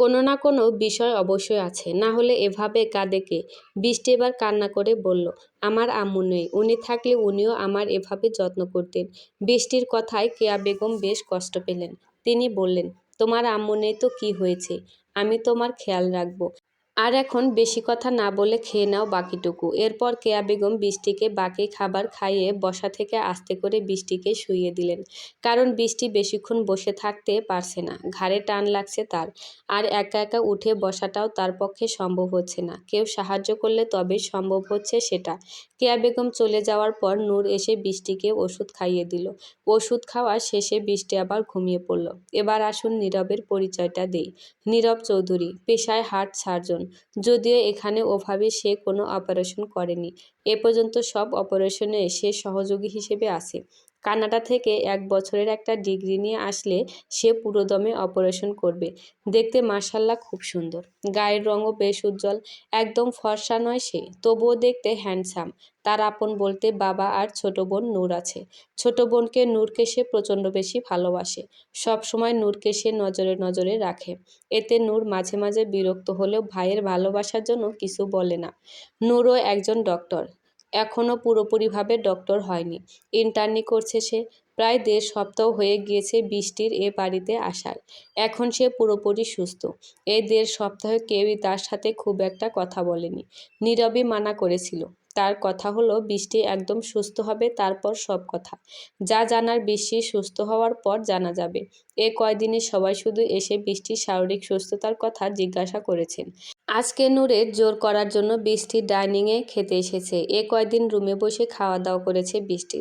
কোনো না কোনো বিষয় অবশ্যই আছে, না হলে এভাবে কাঁদে কে? বৃষ্টি এবার কান্না করে বলল, আমার আম্মু নেই, উনি থাকলে উনিও আমার এভাবে যত্ন করতেন। বৃষ্টির কথায় কেয়া বেগম বেশ কষ্ট পেলেন। তিনি বললেন, তোমার আম্মু নেই তো কি হয়েছে, আমি তোমার খেয়াল রাখবো। আর এখন বেশি কথা না বলে খেয়ে নাও বাকিটুকু। এরপর কেয়া বেগম বৃষ্টিকে বাকি খাবার খাইয়ে বসা থেকে আস্তে করে বৃষ্টিকে শুইয়ে দিলেন। কারণ বৃষ্টি বেশিক্ষণ বসে থাকতে পারছে না, ঘাড়ে টান লাগছে তার। আর একা একা উঠে বসাটাও তার পক্ষে সম্ভব হচ্ছে না, কেউ সাহায্য করলে তবেই সম্ভব হচ্ছে সেটা। কেয়া বেগম চলে যাওয়ার পর নূর এসে বৃষ্টিকে ওষুধ খাইয়ে দিল। ওষুধ খাওয়া শেষে বৃষ্টি আবার ঘুমিয়ে পড়ল। এবার আসুন নীরবের পরিচয়টা দেই। নীরব চৌধুরী, পেশায় হার্ট সার্জন। যদিও এখানে ওভাবে সে কোনো অপারেশন করেনি, এ পর্যন্ত সব অপারেশনে সে সহযোগী হিসেবে আছে। কানাডা থেকে 1 বছরের একটা ডিগ্রি নিয়ে আসলে সে পুরোদমে অপারেশন করবে। দেখতে মাশাআল্লাহ খুব সুন্দর, গায়ের রঙও বেশ উজ্জ্বল। একদম ফর্সা নয় সে, তবুও দেখতে হ্যান্ডসাম। তার আপন বলতে বাবা আর ছোট বোন নূর আছে। ছোট বোনকে নূরকে সে প্রচণ্ড বেশি ভালোবাসে, সব সময় নূরকে সে নজরে নজরে রাখে। এতে নূর মাঝে মাঝে বিরক্ত হলেও ভাইয়ের ভালোবাসার জন্য কিছু বলে না। নূরও একজন ডক্টর, এখনও পুরোপুরিভাবে ডক্টর হয়নি, ইন্টার্নি করছে সে। প্রায় 1.5 সপ্তাহ হয়ে গিয়েছে বৃষ্টির এ বাড়িতে আসার। এখন সে পুরোপুরি সুস্থ। এই 1.5 সপ্তাহে কেউই তার সাথে খুব একটা কথা বলেনি। নীরবই মানা করেছিল। তার কথা হলো বৃষ্টি একদম সুস্থ হবে, তারপর সব কথা যা জানার বৃষ্টি সুস্থ হওয়ার পর জানা যাবে। এ কয়দিনে সবাই শুধু এসে বৃষ্টির শারীরিক সুস্থতার কথা জিজ্ঞাসা করেছেন। আজকে নূরের জোর করার জন্য বৃষ্টি ডাইনিংয়ে খেতে এসেছে। এ কয়দিন রুমে বসে খাওয়া দাওয়া করেছে বৃষ্টি।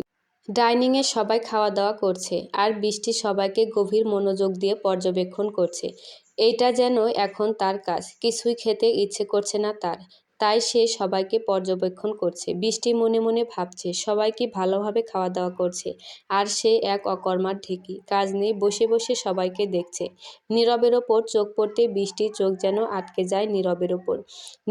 ডাইনিংয়ে সবাই খাওয়া দাওয়া করছে আর বৃষ্টি সবাইকে গভীর মনোযোগ দিয়ে পর্যবেক্ষণ করছে। এইটা যেন এখন তার কাজ, কিছুই খেতে ইচ্ছে করছে না তার, তাই সে সবাইকে পর্যবেক্ষণ করছে। বৃষ্টি মনে মনে ভাবছে সবাই কি ভালোভাবে খাওয়া দাওয়া করছে, আর সে এক অকর্মার ঢেঁকি, কাজ নেই, বসে বসে সবাইকে দেখছে। নীরবের ওপর চোখ পড়তে বৃষ্টির চোখ যেন আটকে যায় নীরবের ওপর।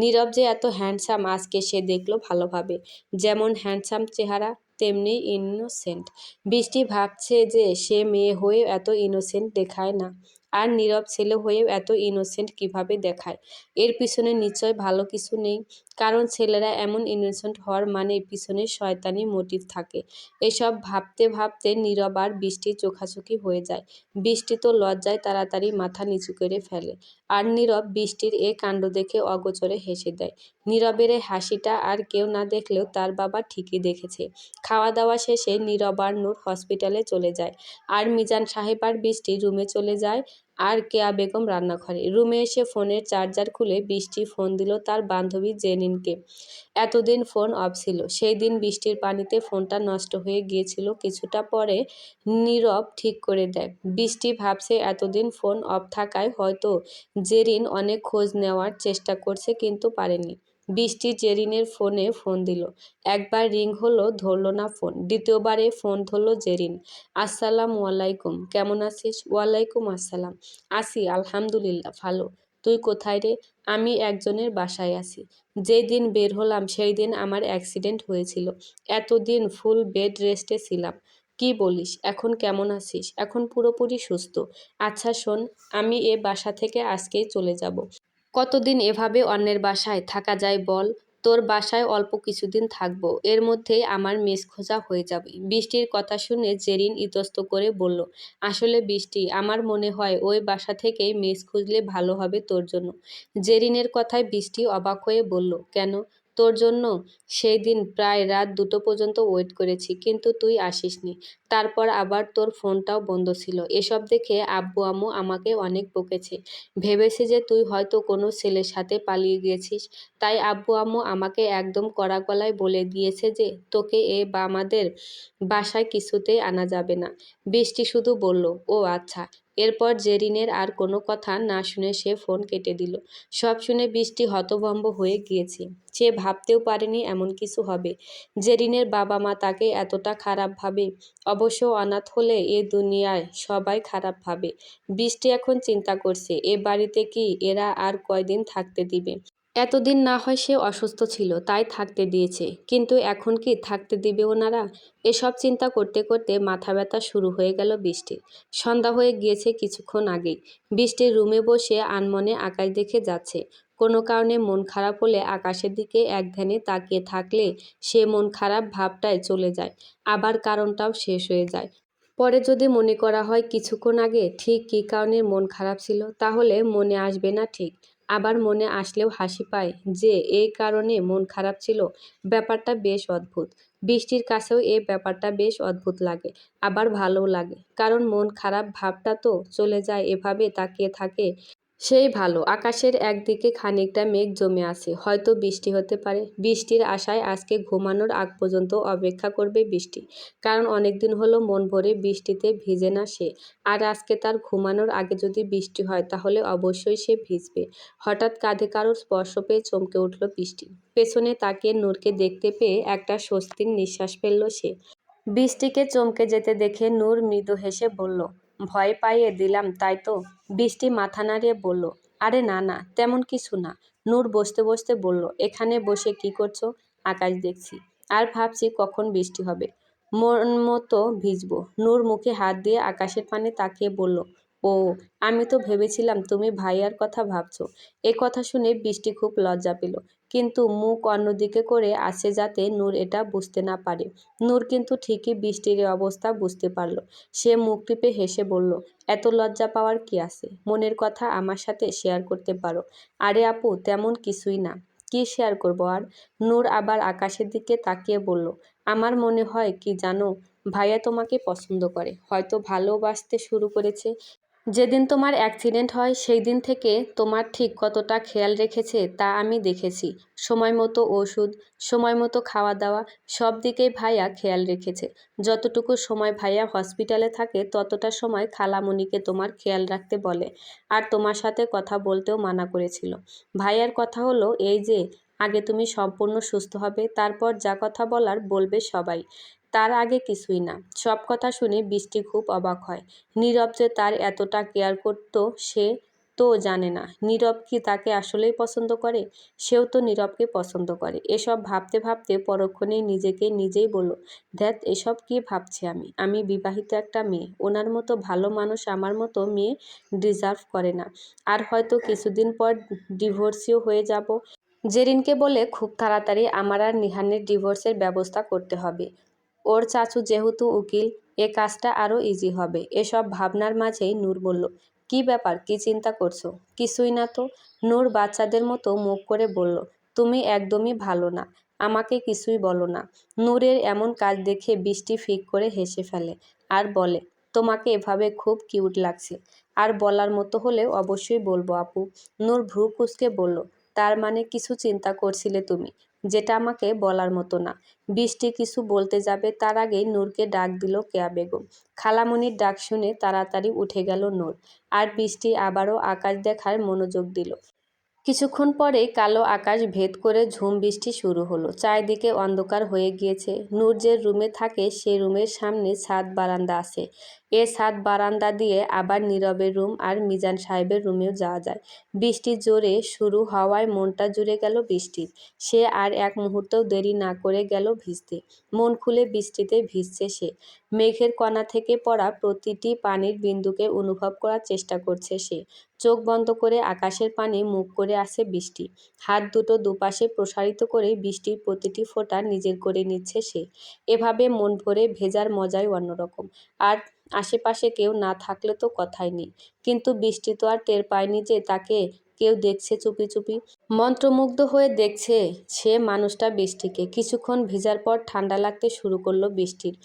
নীরব যে এত হ্যান্ডসাম আজকে সে দেখলো ভালোভাবে। যেমন হ্যান্ডসাম চেহারা, তেমনি ইনোসেন্ট। বৃষ্টি ভাবছে যে সে মেয়ে হয়ে এত ইনোসেন্ট দেখায় না, আর নীরব ছেলে হয়েও এত ইনোসেন্ট কিভাবে দেখায়। এর পিছনে নিশ্চয় ভালো কিছু নেই, কারণ ছেলেরা এমন ইনোসেন্ট হওয়ার মানে পিছনে শয়তানি মোটিভ থাকে। এসব ভাবতে ভাবতে নীরব আর বৃষ্টি চোখাচোখি হয়ে যায়। বৃষ্টি তো লজ্জায় তাড়াতাড়ি মাথা নিচু করে ফেলে, আর নীরব বৃষ্টির এ কাণ্ড দেখে অগোচরে হেসে দেয়। নীরবের এই হাসিটা আর কেউ না দেখলেও তার বাবা ঠিকই দেখেছে। খাওয়া দাওয়া শেষে নীরব আর নূর হসপিটালে চলে যায়, আর মিজান সাহেব আর বৃষ্টি রুমে চলে যায়, আর কেয়া বেগম রান্নাঘরে। রুমে এসে ফোনের চার্জার খুলে বৃষ্টি ফোন দিল তার বান্ধবী জেনিনকে। এতদিন ফোন অফ ছিল, সেই দিন বৃষ্টির পানিতে ফোনটা নষ্ট হয়ে গিয়েছিল, কিছুটা পরে নীরব ঠিক করে দেয়। বৃষ্টি ভাবছে এতদিন ফোন অফ থাকায় হয়তো জেরিন অনেক খোঁজ নেওয়ার চেষ্টা করছে কিন্তু পারেনি। বৃষ্টি জেরিনের ফোনে ফোন দিল। একবার রিং হলো, ধরল না ফোন। দ্বিতীয়বারে ফোন ধরল জেরিন। আসসালামু আলাইকুম, কেমন আছিস? ওয়ালাইকুম আসসালাম। আছি আলহামদুলিল্লাহ, ভালো। তুই কোথায় রে? আমি একজনের বাসায় আছি। যেই দিন বের হলাম সেই দিন আমার অ্যাক্সিডেন্ট হয়েছিল, এতদিন ফুল বেড রেস্টে ছিলাম। কি বলিস? এখন কেমন আছিস? এখন পুরোপুরি সুস্থ? আচ্ছা শোন, আমি এ বাসা থেকে আজকেই চলে যাব। কতদিন এভাবে অন্যের বাসায় থাকা যায় বল? তোর বাসায় অল্প কিছুদিন থাকবো, এর মধ্যেই আমার মেস খোঁজা হয়ে যাবে। বৃষ্টির কথা শুনে জেরিন ইতস্ত করে বলল, আসলে বৃষ্টি, আমার মনে হয় ওই বাসা থেকেই মেস খুঁজলে ভালো হবে তোর জন্য। জেরিনের কথায় বৃষ্টি অবাক হয়ে বলল, কেন? তোর জন্য সেই দিন প্রায় রাত 2টো পর্যন্ত ওয়েট করেছি, কিন্তু তুই আসিসনি। তারপর আবার তোর ফোনটাও বন্ধ ছিল। এসব দেখে আব্বু আম্মু আমাকে অনেক বকেছে। ভেবেছে যে তুই হয়তো কোনো ছেলের সাথে পালিয়ে গিয়েছিস। তাই আব্বু আম্মু আমাকে একদম কড়া গলায় বলে দিয়েছে যে তোকে আমাদের বাসায় কিছুতেই আনা যাবে না। বৃষ্টি শুধু বলল, ও আচ্ছা। এরপর জেরিনের আর কোনো কথা না শুনে সে ফোন কেটে দিল। সব শুনে বৃষ্টি হতভম্ব হয়ে গিয়েছে। সে ভাবতেও পারেনি এমন কিছু হবে। জেরিনের বাবা মা তাকে এতটা খারাপ ভাবে। অবশ্য অনাথ হলে এ দুনিয়ায় সবাই খারাপ ভাবে। বৃষ্টি এখন চিন্তা করছে এ বাড়িতে কি এরা আর কয়দিন থাকতে দিবে। এতদিন না হয় সে অসুস্থ ছিল তাই থাকতে দিয়েছে, কিন্তু এখন কি থাকতে দিবে ওনারা? এসব চিন্তা করতে করতে মাথা ব্যথা শুরু হয়ে গেল বৃষ্টির। সন্ধ্যা হয়ে গিয়েছে কিছুক্ষণ আগেই। বৃষ্টির রুমে বসে আনমনে আকাশ দেখে যাচ্ছে। কোনো কারণে মন খারাপ হলে আকাশের দিকে একধ্যানে তাকিয়ে থাকলে সে মন খারাপ ভাবটাই চলে যায়, আবার কারণটাও শেষ হয়ে যায়। পরে যদি মনে করা হয় কিছুক্ষণ আগে ঠিক কী কারণে মন খারাপ ছিল, তাহলে মনে আসবে না ঠিক। আবার মনে আসলেও হাসি পায় যে এই কারণে মন খারাপ ছিল। ব্যাপারটা বেশ অদ্ভুত। বৃষ্টির কাছেও এই ব্যাপারটা বেশ অদ্ভুত লাগে, আবার ভালোও লাগে। কারণ মন খারাপ ভাবটা তো চলে যায় এভাবে তাকিয়ে থাকে সেই ভালো। আকাশের একদিকে খানিকটা মেঘ জমে আছে, হয়তো বৃষ্টি হতে পারে। বৃষ্টির আশায় আজকে ঘুমানোর আগ পর্যন্ত অপেক্ষা করবে বৃষ্টি। কারণ অনেকদিন হলো মন ভরে বৃষ্টিতে ভিজে না সে। আর আজকে তার ঘুমানোর আগে যদি বৃষ্টি হয় তাহলে অবশ্যই সে ভিজবে। হঠাৎ কাঁধে কারোর স্পর্শ পেয়ে চমকে উঠল বৃষ্টি। পেছনে তাকিয়ে নূরকে দেখতে পেয়ে একটা স্বস্তির নিঃশ্বাস ফেলল সে। বৃষ্টিকে চমকে যেতে দেখে নূর মৃদু হেসে বলল, ভয় পাইয়ে দিলাম তাই তো? বৃষ্টি মাথা নাড়িয়ে বলল, আরে না না, তেমন কিছু না। নূর বসতে বসতে বলল, এখানে বসে কি করছো? আকাশ দেখছি, আর ভাবছি কখন বৃষ্টি হবে। মন মতো ভিজবো। নূর মুখে হাত দিয়ে আকাশের পানে তাকিয়ে বলল, ও, আমি তো ভেবেছিলাম তুমি ভাইয়ার কথা ভাবছো। এ কথা শুনে বৃষ্টি খুব লজ্জা পেল, কিন্তু মুখ অন্যদিকে করে আছে যাতে নূর এটা বুঝতে না পারে। নূর কিন্তু ঠিকই বৃষ্টির এ অবস্থা বুঝতে পারল। সে মুখ টিপে হেসে বলল, এত লজ্জা পাওয়ার কি আছে? মনের কথা আমার সাথে শেয়ার করতে পারো। আরে আপু, তেমন কিছুই না। কি শেয়ার করবো আর? নূর আবার আকাশের দিকে তাকিয়ে বলল, আমার মনে হয় কি জানো, ভাইয়া তোমাকে পছন্দ করে, হয়তো ভালোবাসতে শুরু করেছে। যেদিন তোমার অ্যাক্সিডেন্ট হয় সেই দিন থেকে তোমার ঠিক কতটা খেয়াল রেখেছে তা আমি দেখেছি। সময় মতো ওষুধ, সময় মতো খাওয়া দাওয়া, সব দিকেই ভাইয়া খেয়াল রেখেছে। যতটুকু সময় ভাইয়া হসপিটালে থাকে ততটা সময় খালামণিকে তোমার খেয়াল রাখতে বলে, আর তোমার সাথে কথা বলতেও মানা করেছিল। ভাইয়ার কথা হলো এই যে, আগে তুমি সম্পূর্ণ সুস্থ হবে, তারপর যা কথা বলার বলবে সবাই, তার আগে কিছুই না। সব কথা শুনে বৃষ্টি খুব অবাক হয়। নীরব যে তার এতটা কেয়ার করত সে তো জানে না। নীরব কি তাকে আসলেই পছন্দ করে? সেও তো নীরবকে পছন্দ করে। এসব ভাবতে ভাবতে পরক্ষণেই নিজেকে নিজেই বলল, ধ্যাত, এসব কি ভাবছি আমি? আমি বিবাহিত একটা মেয়ে। ওনার মতো ভালো মানুষ আমার মতো মেয়ে ডিজার্ভ করে না। আর হয়তো কিছুদিন পর ডিভোর্সিও হয়ে যাব। জেরিনকে বলে খুব তাড়াতাড়ি আমার আর নিহানের ডিভোর্সের ব্যবস্থা করতে হবে। ওর চাচু যেহেতু উকিল, এ কাজটা আরও ইজি হবে। এসব ভাবনার মাঝেই নূর বলল, কি ব্যাপার, কি চিন্তা করছো? কিছুই না তো। নূর বাচ্চাদের মতো মুখ করে বলল, তুমি একদমই ভালো না, আমাকে কিছুই বলো না। নূরের এমন কাজ দেখে বৃষ্টি ফিক করে হেসে ফেলে আর বলে, তোমাকে এভাবে খুব কিউট লাগছে। আর বলার মতো হলে অবশ্যই বলবো আপু। নূর ভ্রু কুঁচকে বলল, তার মানে কিছু চিন্তা করছিলে তুমি, যেটা আমাকে বলার মতো না। বৃষ্টি কিছু বলতে যাবে তার আগেই নূরকে ডাক দিল কেয়া বেগম। খালামণির ডাক শুনে তাড়াতাড়ি উঠে গেল নূর, আর বৃষ্টি আবারও আকাশ দেখার মনোযোগ দিল। কিছুক্ষণ পরেই কালো আকাশ ভেদ করে ঝুম বৃষ্টি শুরু হলো। চারিদিকে অন্ধকার হয়ে গিয়েছে। নূর যে রুমে থাকে সেই রুমের সামনে ছাদ বারান্দা আছে। এ ছাদ বারান্দা দিয়ে আবার নীরবের রুম আর মিজান সাহেবের রুমেও যাওয়া যায়। বৃষ্টি জোরে শুরু হওয়ায় মনটা জুড়ে গেল বৃষ্টির। সে আর এক মুহূর্তও দেরি না করে গেল ভিজতে। মন খুলে বৃষ্টিতে ভিজছে সে। মেঘের কণা থেকে পড়া প্রতিটি পানির বিন্দুকে অনুভব করার চেষ্টা করছে সে। চোখ বন্ধ করে আকাশের পানি মুখ করে আসে বৃষ্টি। হাত দুটো দুপাশে প্রসারিত করে বৃষ্টির প্রতিটি ফোঁটা নিজের করে নিচ্ছে সে। এভাবে মন ভরে ভেজার মজাই অন্যরকম। আর আশেপাশে কেউ না থাকলে তো কথাই নেই। কিন্তু বৃষ্টি তো আর টের পায়নি যে তাকে কেউ দেখছে চুপি চুপি। মন্ত্রমুগ্ধ হয়ে দেখছে সে মানুষটা বৃষ্টিকে। কিছুক্ষণ ভেজার পর ঠান্ডা লাগতে শুরু করলো বৃষ্টির।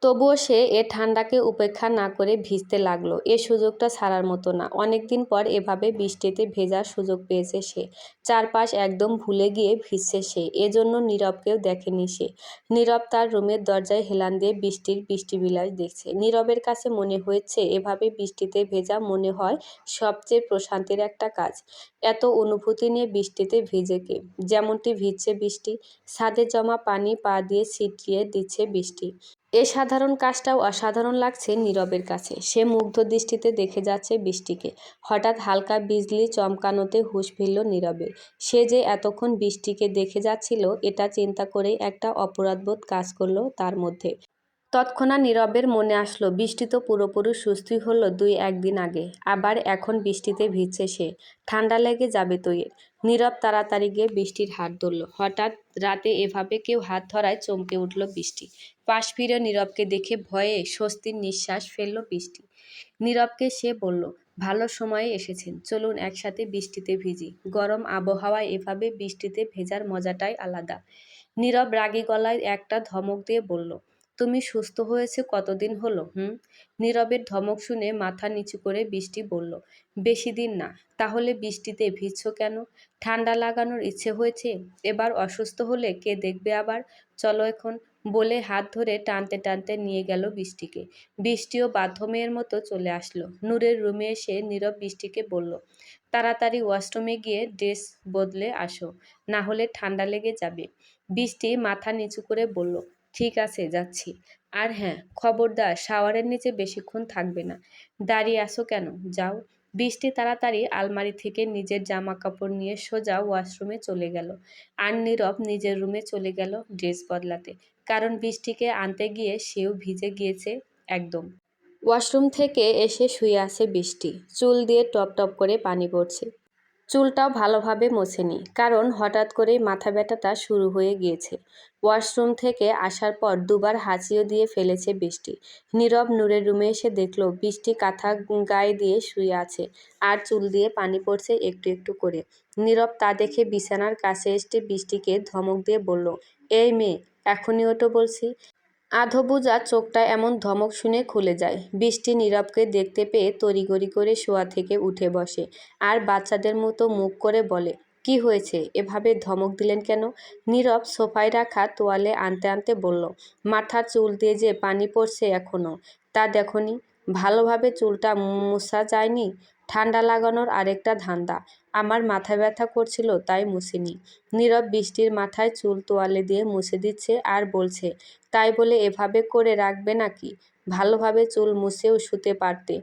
তবুও সে এ ঠান্ডাকে উপেক্ষা না করে ভিজতে লাগলো। এ সুযোগটা ছাড়ার মতো না। অনেকদিন পর এভাবে বৃষ্টিতে ভেজার সুযোগ পেয়েছে সে। চারপাশ একদম ভুলে গিয়ে ভিজছে সে। এজন্য নীরবকেও দেখেনি সে। নীরব তার রুমের দরজায় হেলান দিয়ে বৃষ্টির বৃষ্টিবিলাস দেখছে। নীরবের কাছে মনে হয়েছে এভাবে বৃষ্টিতে ভেজা মনে হয় সবচেয়ে প্রশান্তির একটা কাজ। এত অনুভূতি নিয়ে বৃষ্টিতে ভিজে কে? যেমনটি ভিজছে বৃষ্টি। ছাদে জমা পানি পা দিয়ে ছিটিয়ে দিচ্ছে বৃষ্টি। এ সাধারণ কাজটাও অসাধারণ লাগছে নীরবের কাছে। সে মুগ্ধ দৃষ্টিতে দেখে যাচ্ছে বৃষ্টিকে। হঠাৎ হালকা বিজলি চমকানোতে হুঁশ ফিরল নীরবের। সে যে এতক্ষণ বৃষ্টিকে দেখে যাচ্ছিল এটা চিন্তা করেই একটা অপরাধবোধ কাজ করলো তার মধ্যে। তৎক্ষণাৎ নীরবের মনে আসলো বৃষ্টি তো পুরোপুরি সুস্থই হলো ২-১ দিন আগে। আবার এখন বৃষ্টিতে ভিজছে সে। ঠান্ডা লেগে যাবে তো এর। নীরব তাড়াতাড়ি গিয়ে বৃষ্টির হাত ধরল। হঠাৎ রাতে এভাবে কেউ হাত ধরায় চমকে উঠল বৃষ্টি। পাশ ফিরে নীরবকে দেখে ভয়ে স্বস্তির নিঃশ্বাস ফেলল বৃষ্টি। নীরবকে সে বলল, ভালো সময়ে এসেছেন, চলুন একসাথে বৃষ্টিতে ভিজি। গরম আবহাওয়ায় এভাবে বৃষ্টিতে ভেজার মজাটাই আলাদা। নীরব রাগী গলায় একটা ধমক দিয়ে বলল, তুমি সুস্থ হয়েছে কতদিন হলো হুম? নীরবের ধমক শুনে মাথা নিচু করে বৃষ্টি বলল, বেশি দিন না। তাহলে বৃষ্টিতে ভিজছো কেন? ঠান্ডা লাগানোর ইচ্ছে হয়েছে? এবার অসুস্থ হলে কে দেখবে আবার? চলো এখন। বলে হাত ধরে টানতে টানতে নিয়ে গেল বৃষ্টিকে। বৃষ্টিও বাধ্য মেয়ের মতো চলে আসলো। নূরের রুমে এসে নীরব বৃষ্টিকে বলল, তাড়াতাড়ি ওয়াশরুমে গিয়ে ড্রেস বদলে আসো, না হলে ঠান্ডা লেগে যাবে। বৃষ্টি মাথা নিচু করে বলল, ঠিক আছে যাচ্ছি। আর হ্যাঁ, খবরদার শাওয়ারের নিচে বেশিক্ষণ থাকবে না। দাঁড়িয়ে আসো কেন? যাও। বৃষ্টি তাড়াতাড়ি আলমারি থেকে নিজের জামা কাপড় নিয়ে সোজা ওয়াশরুমে চলে গেল। আর নীরব নিজের রুমে চলে গেল ড্রেস বদলাতে। কারণ বৃষ্টিকে আনতে গিয়ে সেও ভিজে গিয়েছে একদম। ওয়াশরুম থেকে এসে শুয়ে আছে বৃষ্টি। চুল দিয়ে টপ টপ করে পানি পড়ছে। চুলটাও ভালোভাবে মোছেনি, কারণ হঠাৎ করেই মাথা ব্যথাটা শুরু হয়ে গিয়েছে। ওয়াশরুম থেকে আসার পর দুবার হাঁচিও দিয়ে ফেলেছে বৃষ্টি। নীরব নূরের রুমে এসে দেখল বৃষ্টি কাঁথা গায়ে দিয়ে শুয়ে আছে আর চুল দিয়ে পানি পড়ছে একটু একটু করে। নীরব তা দেখে বিছানার কাছে এসে বৃষ্টিকে ধমক দিয়ে বলল, এই মেয়ে, এখনই ওঠো বলছি। আধবোজা চোখটা এমন ধমক শুনে খুলে যায়। বৃষ্টি নীরবকে দেখতে পেয়ে তড়িঘড়ি করে শোয়া থেকে উঠে বসে আর বাচ্চাদের মতো মুখ করে বলে, কি হয়েছে, এভাবে ধমক দিলেন কেন? নীরব সোফায় রাখা তোয়ালে আনতে আনতে বলল, মাথার চুল দিয়ে যে পানি পড়ছে এখনো, তা দেখোনি? ভালোভাবে চুলটা মুছা যায়নি? ঠান্ডা লাগানোর আরেকটা ধান্দা। আমার মাথা ব্যথা করছিল তাই মুছিনি। নীরব বৃষ্টির মাথায় চুল তোয়ালে দিয়ে মুছে দিচ্ছে আর বলছে, তাই বলে এভাবে করে রাখবে নাকি? ভালোভাবে চুল মুছেও শুতে পারতে।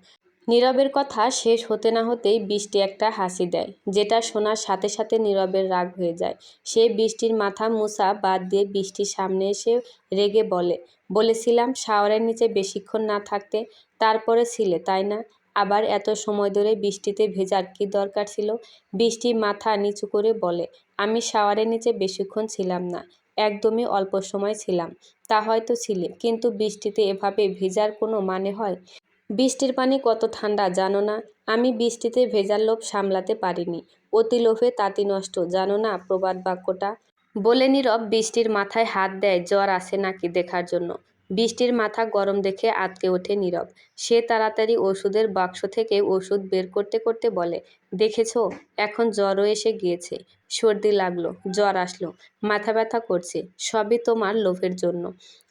নীরবের কথা শেষ হতে না হতেই বৃষ্টি একটা হাসি দেয়, যেটা শোনার সাথে সাথে নীরবের রাগ হয়ে যায়। সে বৃষ্টির মাথা মুছা বাদ দিয়ে বৃষ্টির সামনে এসে রেগে বলে, বলেছিলাম শাওয়ারের নিচে বেশিক্ষণ না থাকতে, তারপরে ছিলে তাই না? আবার এত সময় ধরে বৃষ্টিতে ভেজার কী দরকার ছিল? বৃষ্টি মাথা নিচু করে বলে, আমি শাওয়ারের নিচে বেশিক্ষণ ছিলাম না, একদমই অল্প সময় ছিলাম। তা হয়তো ছিলে, কিন্তু বৃষ্টিতে এভাবে ভেজার কোনো মানে হয়? বৃষ্টির পানি কত ঠান্ডা জানো না? আমি বৃষ্টিতে ভেজার লোভ সামলাতে পারিনি। অতি লোভে তাঁতি নষ্ট, জানো না প্রবাদ বাক্যটা? বলে নীরব বৃষ্টির মাথায় হাত দেয় জ্বর আসে নাকি দেখার জন্য। বৃষ্টির মাথা গরম দেখে আঁতকে ওঠে নীরব। সে তাড়াতাড়ি ওষুধের বাক্স থেকে ওষুধ বের করতে করতে বলে, দেখেছো, এখন জ্বরও এসে গিয়েছে। সর্দি লাগলো, জ্বর আসলো, মাথা ব্যথা করছে, সবই তোমার লোভের জন্য।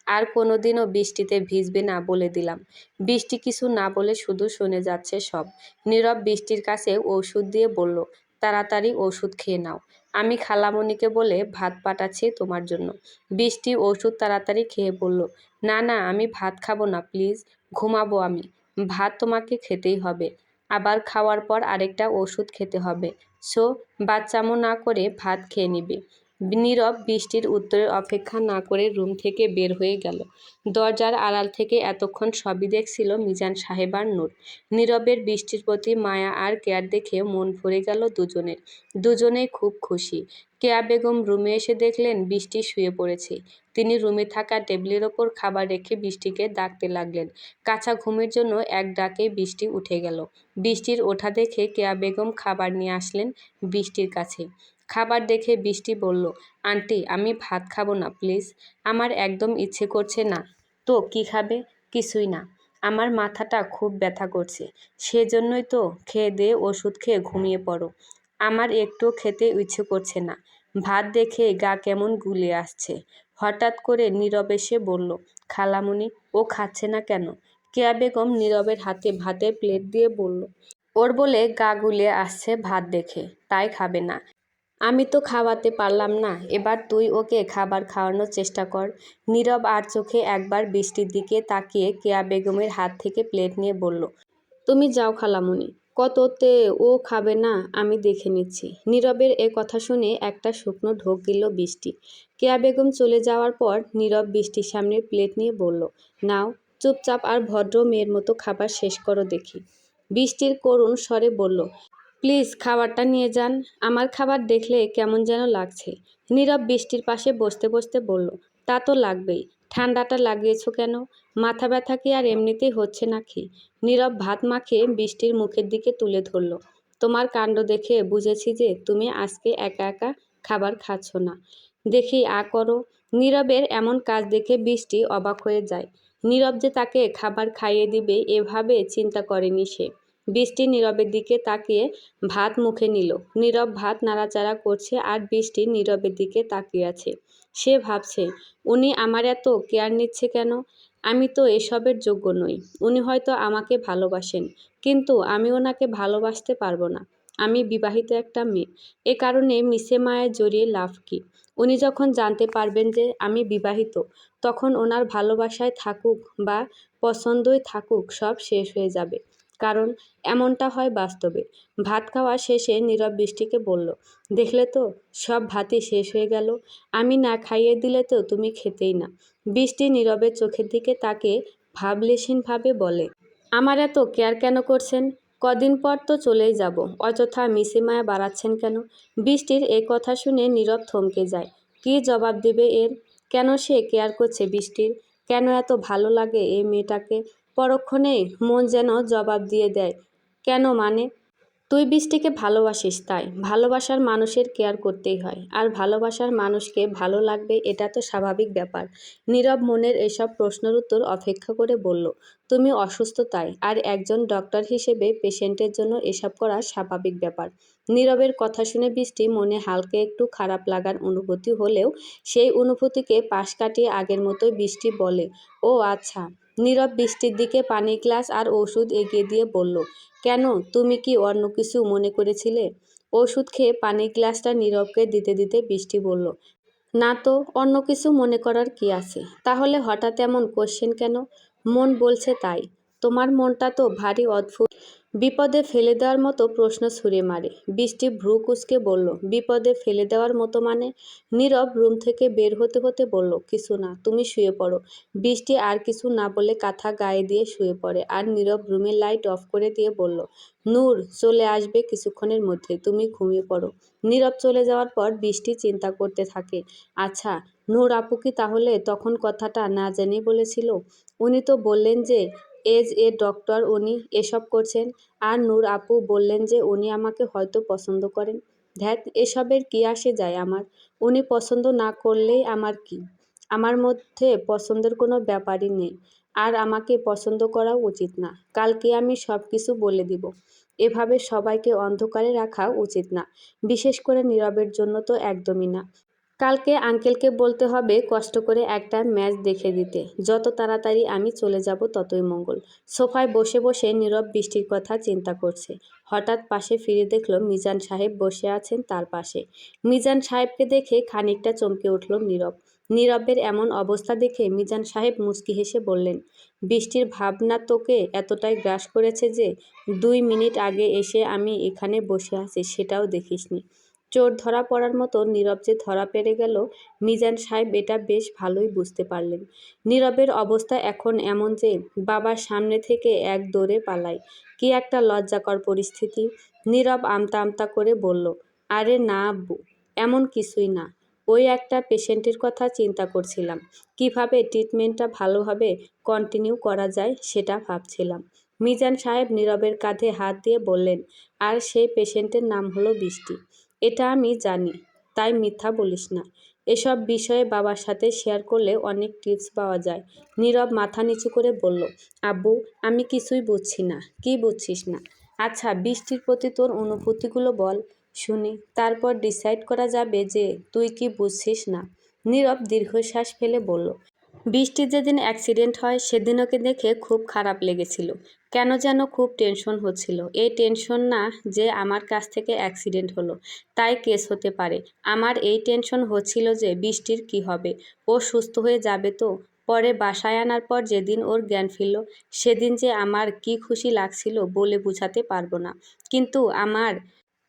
আর কোনোদিনও বৃষ্টিতে ভিজবে না বলে দিলাম। বৃষ্টি কিছু না বলে শুধু শুনে যাচ্ছে সব। নীরব বৃষ্টির কাছে ওষুধ দিয়ে বলল, তাড়াতাড়ি ওষুধ খেয়ে নাও। আমি খালামণিকে বলে ভাত পাঠাচ্ছি তোমার জন্য। বৃষ্টি ওষুধ তাড়াতাড়ি খেয়ে বলল, না না, আমি ভাত খাবো না প্লিজ, ঘুমাবো আমি। ভাত তোমাকে খেতেই হবে, আবার খাওয়ার পর আরেকটা ওষুধ খেতে হবে। সো বাচ্চামো না করে ভাত খেয়ে নিবে। নীরব বৃষ্টির উত্তরের অপেক্ষা না করে রুম থেকে বের হয়ে গেল। দরজার আড়াল থেকে এতক্ষণ সবই দেখছিল মিজান সাহেব আর নূর। নীরবের বৃষ্টির প্রতি মায়া আর কেয়ার দেখে মন ভরে গেল দুজনের। দুজনেই খুব খুশি। কেয়া বেগম রুমে এসে দেখলেন বৃষ্টি শুয়ে পড়েছে। তিনি রুমে থাকা টেবিলের ওপর খাবার রেখে বৃষ্টিকে ডাকতে লাগলেন। কাঁচা ঘুমের জন্য এক ডাকেই বৃষ্টি উঠে গেল। বৃষ্টির ওঠা দেখে কেয়া বেগম খাবার নিয়ে আসলেন বৃষ্টির কাছে। খাবার দেখে বৃষ্টি বলল, আন্টি আমি ভাত খাবো না প্লিজ, আমার একদম ইচ্ছে করছে না। তো কি খাবে? কিছুই না, আমার মাথাটা খুব ব্যথা করছে, সেজন্যই তো। খেয়ে দিয়ে ওষুধ খেয়ে ঘুমিয়ে পড়ো। আমার একটু খেতে ইচ্ছে করছে না, ভাত দেখে গা কেমন গুলিয়ে আসছে। হঠাৎ করে নীরব এসে বলল, খালামণি ও খাচ্ছে না কেন? কেয়া বেগম নীরবের হাতে ভাতের প্লেট দিয়ে বলল, ওর বলে গা গুলিয়ে আসছে ভাত দেখে, তাই খাবে না। আমি তো খাওয়াতে পারলাম না, এবার তুই ওকে খাবার খাওয়ানোর চেষ্টা কর। নীরব আর চোখে একবার বৃষ্টির দিকে তাকিয়ে কেয়া বেগমের হাত থেকে প্লেট নিয়ে বলল, তুমি যাও খালামণি, কততে ও খাবে না আমি দেখে নিচ্ছি। নীরবের এ কথা শুনে একটা শুকনো ঢোক গেল বৃষ্টি। কেয়া বেগম চলে যাওয়ার পর নীরব বৃষ্টির সামনে প্লেট নিয়ে বলল, নাও, চুপচাপ আর ভদ্র মেয়ের মতো খাবার শেষ করো দেখি। বৃষ্টির করুণ স্বরে বলল, প্লিজ খাবারটা নিয়ে যান, আমার খাবার দেখলে কেমন যেন লাগছে। নীরব বৃষ্টির পাশে বসতে বসতে বলল, তা তো লাগবেই, ঠান্ডাটা লাগিয়েছো কেন? মাথা ব্যথা কি আর এমনিতেই হচ্ছে নাকি? নীরব ভাত মাখিয়ে বৃষ্টির মুখের দিকে তুলে ধরল, তোমার কাণ্ড দেখে বুঝেছি যে তুমি আজকে একা একা খাবার খাচ্ছ না, দেখি করো। নীরবের এমন কাজ দেখে বৃষ্টি অবাক হয়ে যায়। নীরব যে তাকে খাবার খাইয়ে দিবে এভাবে চিন্তা করেনি সে। বৃষ্টি নীরবের দিকে তাকিয়ে ভাত মুখে নিল। নীরব ভাত নাড়াচাড়া করছে আর বৃষ্টি নীরবের দিকে তাকিয়ে আছে। সে ভাবছে, উনি আমার এত কেয়ার নিচ্ছে কেন? আমি তো এসবের যোগ্য নই। উনি হয়তো আমাকে ভালোবাসেন, কিন্তু আমি ওনাকে ভালোবাসতে পারবো না। আমি বিবাহিত একটা মেয়ে, এ কারণে মিশে মায়ায় জড়িয়ে লাভ কি? উনি যখন জানতে পারবেন যে আমি বিবাহিত, তখন ওনার ভালোবাসায় থাকুক বা পছন্দই থাকুক সব শেষ হয়ে যাবে। কারণ এমনটা হয় বাস্তবে। ভাত খাওয়া শেষে নীরব বৃষ্টিকে বলল, দেখলে তো, সব ভাতই শেষ হয়ে গেল। আমি না খাইয়ে দিলে তো তুমি খেতেই না। বৃষ্টি নীরবের চোখের দিকে তাকিয়ে ভাবলেশীনভাবে বলে, আমার এত কেয়ার কেন করছেন? কদিন পর তো চলেই যাব, অযথা মিশে মায়া বাড়াচ্ছেন কেন? বৃষ্টির এ কথা শুনে নীরব থমকে যায়। কী জবাব দেবে এর? কেন সে কেয়ার করছে বৃষ্টির? কেন এত ভালো লাগে এই মেয়েটাকে? পরক্ষণেই মন যেন জবাব দিয়ে দেয়, কেন মানে? তুই বৃষ্টিকে ভালোবাসিস, তাই ভালোবাসার মানুষের কেয়ার করতেই হয়, আর ভালোবাসার মানুষকে ভালো লাগবে এটা তো স্বাভাবিক ব্যাপার। নীরব মনের এসব প্রশ্নের উত্তর অপেক্ষা করে বলল, তুমি অসুস্থ তাই, আর একজন ডক্টর হিসেবে পেশেন্টের জন্য এসব করা স্বাভাবিক ব্যাপার। নীরবের কথা শুনে বৃষ্টি মনে হালকা একটু খারাপ লাগার অনুভূতি হলেও সেই অনুভূতিকে পাশ কাটিয়ে আগের মতোই বৃষ্টি বলে, ও আচ্ছা। নীরব বৃষ্টির দিকে পানির গ্লাস আর ওষুধ এগিয়ে দিয়ে বলল, কেন, তুমি কি অন্য কিছু মনে করেছিলে? ওষুধ খেয়ে পানির গ্লাসটা নীরবকে দিতে দিতে বৃষ্টি বলল, না তো, অন্য কিছু মনে করার কি আছে? তাহলে হঠাৎ এমন কোশ্চেন কেন? মন বলছে তাই। তোমার মনটা তো ভারী অদ্ভুত। বিপদে ফেলে দেওয়ার মতো প্রশ্ন ছুঁড়ে মারে। বৃষ্টি ভ্রু কুঁচকে বলল, বিপদে ফেলে দেওয়ার মতো মানে? নীরব রুম থেকে বের হতে হতে বলল, কিছু না, তুমি শুয়ে পড়ো। বৃষ্টি আর কিছু না বলে কাঁথা গায়ে দিয়ে শুয়ে পড়ে, আর নীরব রুমের লাইট অফ করে দিয়ে বলল, নূর চলে আসবে কিছুক্ষণের মধ্যে, তুমি ঘুমিয়ে পড়ো। নীরব চলে যাওয়ার পর বৃষ্টি চিন্তা করতে থাকে, আচ্ছা, নূর আপু কি তাহলে তখন কথাটা না জেনেই বলেছিল? উনি তো বললেন যে এজ এ ডক্টর উনি এসব করছেন, আর নূর আপু বললেন যে উনি আমাকে হয়তো পছন্দ করেন। ধ্যাত, এসবের কি আসে যায় আমার? উনি পছন্দ না করলেই আমার কি? আমার মধ্যে পছন্দের কোনো ব্যাপারই নেই, আর আমাকে পছন্দ করাও উচিত না। কালকে আমি সব কিছু বলে দিব। এভাবে সবাইকে অন্ধকারে রাখা উচিত না, বিশেষ করে নীরবের জন্য তো একদমই না। কালকে আঙ্কেলকে বলতে হবে কষ্ট করে একটা ম্যাচ দেখে দিতে। যত তাড়াতাড়ি আমি চলে যাব ততই মঙ্গল। সোফায় বসে বসে নীরব বৃষ্টির কথা চিন্তা করছে। হঠাৎ পাশে ফিরে দেখল মিজান সাহেব বসে আছেন তার পাশে। মিজান সাহেবকে দেখে খানিকটা চমকে উঠল নীরব। নীরবের এমন অবস্থা দেখে মিজান সাহেব মুচকি হেসে বললেন, বৃষ্টির ভাবনা তোকে এতটাই গ্রাস করেছে যে 2 মিনিট আগে এসে আমি এখানে বসে আছি সেটাও দেখিসনি। চোর ধরা পড়ার মতো নীরব যে ধরা পড়ে গেল, মিজান সাহেব এটা বেশ ভালোই বুঝতে পারলেন। নীরবের অবস্থা এখন এমন যে বাবার সামনে থেকে এক দৌড়ে পালায়। কি একটা লজ্জাকর পরিস্থিতি। নীরব আমতা আমতা করে বলল, আরে না আব্বু, এমন কিছুই না। ওই একটা পেশেন্টের কথা চিন্তা করছিলাম। কিভাবে ট্রিটমেন্টটা ভালোভাবে কন্টিনিউ করা যায় সেটা ভাবছিলাম। মিজান সাহেব নীরবের কাঁধে হাত দিয়ে বললেন, আর সেই পেশেন্টের নাম হলো বৃষ্টি। এটা আমি জানি, তাই মিথ্যা বলিস না। এসব বিষয়ে বাবার সাথে শেয়ার করলে অনেক টিপস পাওয়া যায়। নীরব মাথা নিচু করে বলল, আব্বু, আমি কিছুই বুঝছি না। কি বুঝছিস না? আচ্ছা, বৃষ্টির প্রতি তোর অনুভূতিগুলো বল শুনি, তারপর ডিসাইড করা যাবে যে তুই কি বুঝছিস না। নীরব দীর্ঘশ্বাস ফেলে বলল, বৃষ্টির যেদিন অ্যাক্সিডেন্ট হয় সেদিন ওকে দেখে খুব খারাপ লেগেছিল। কেন যেন খুব টেনশন হচ্ছিল। এই টেনশন না যে আমার কাছ থেকে অ্যাক্সিডেন্ট হলো তাই কেস হতে পারে। আমার এই টেনশন হচ্ছিল যে বৃষ্টির কি হবে, ও সুস্থ হয়ে যাবে তো। পরে বাসায় আনার পর যেদিন ওর জ্ঞান ফিরল সেদিন যে আমার কি খুশি লাগছিল বলে বোঝাতে পারবো না।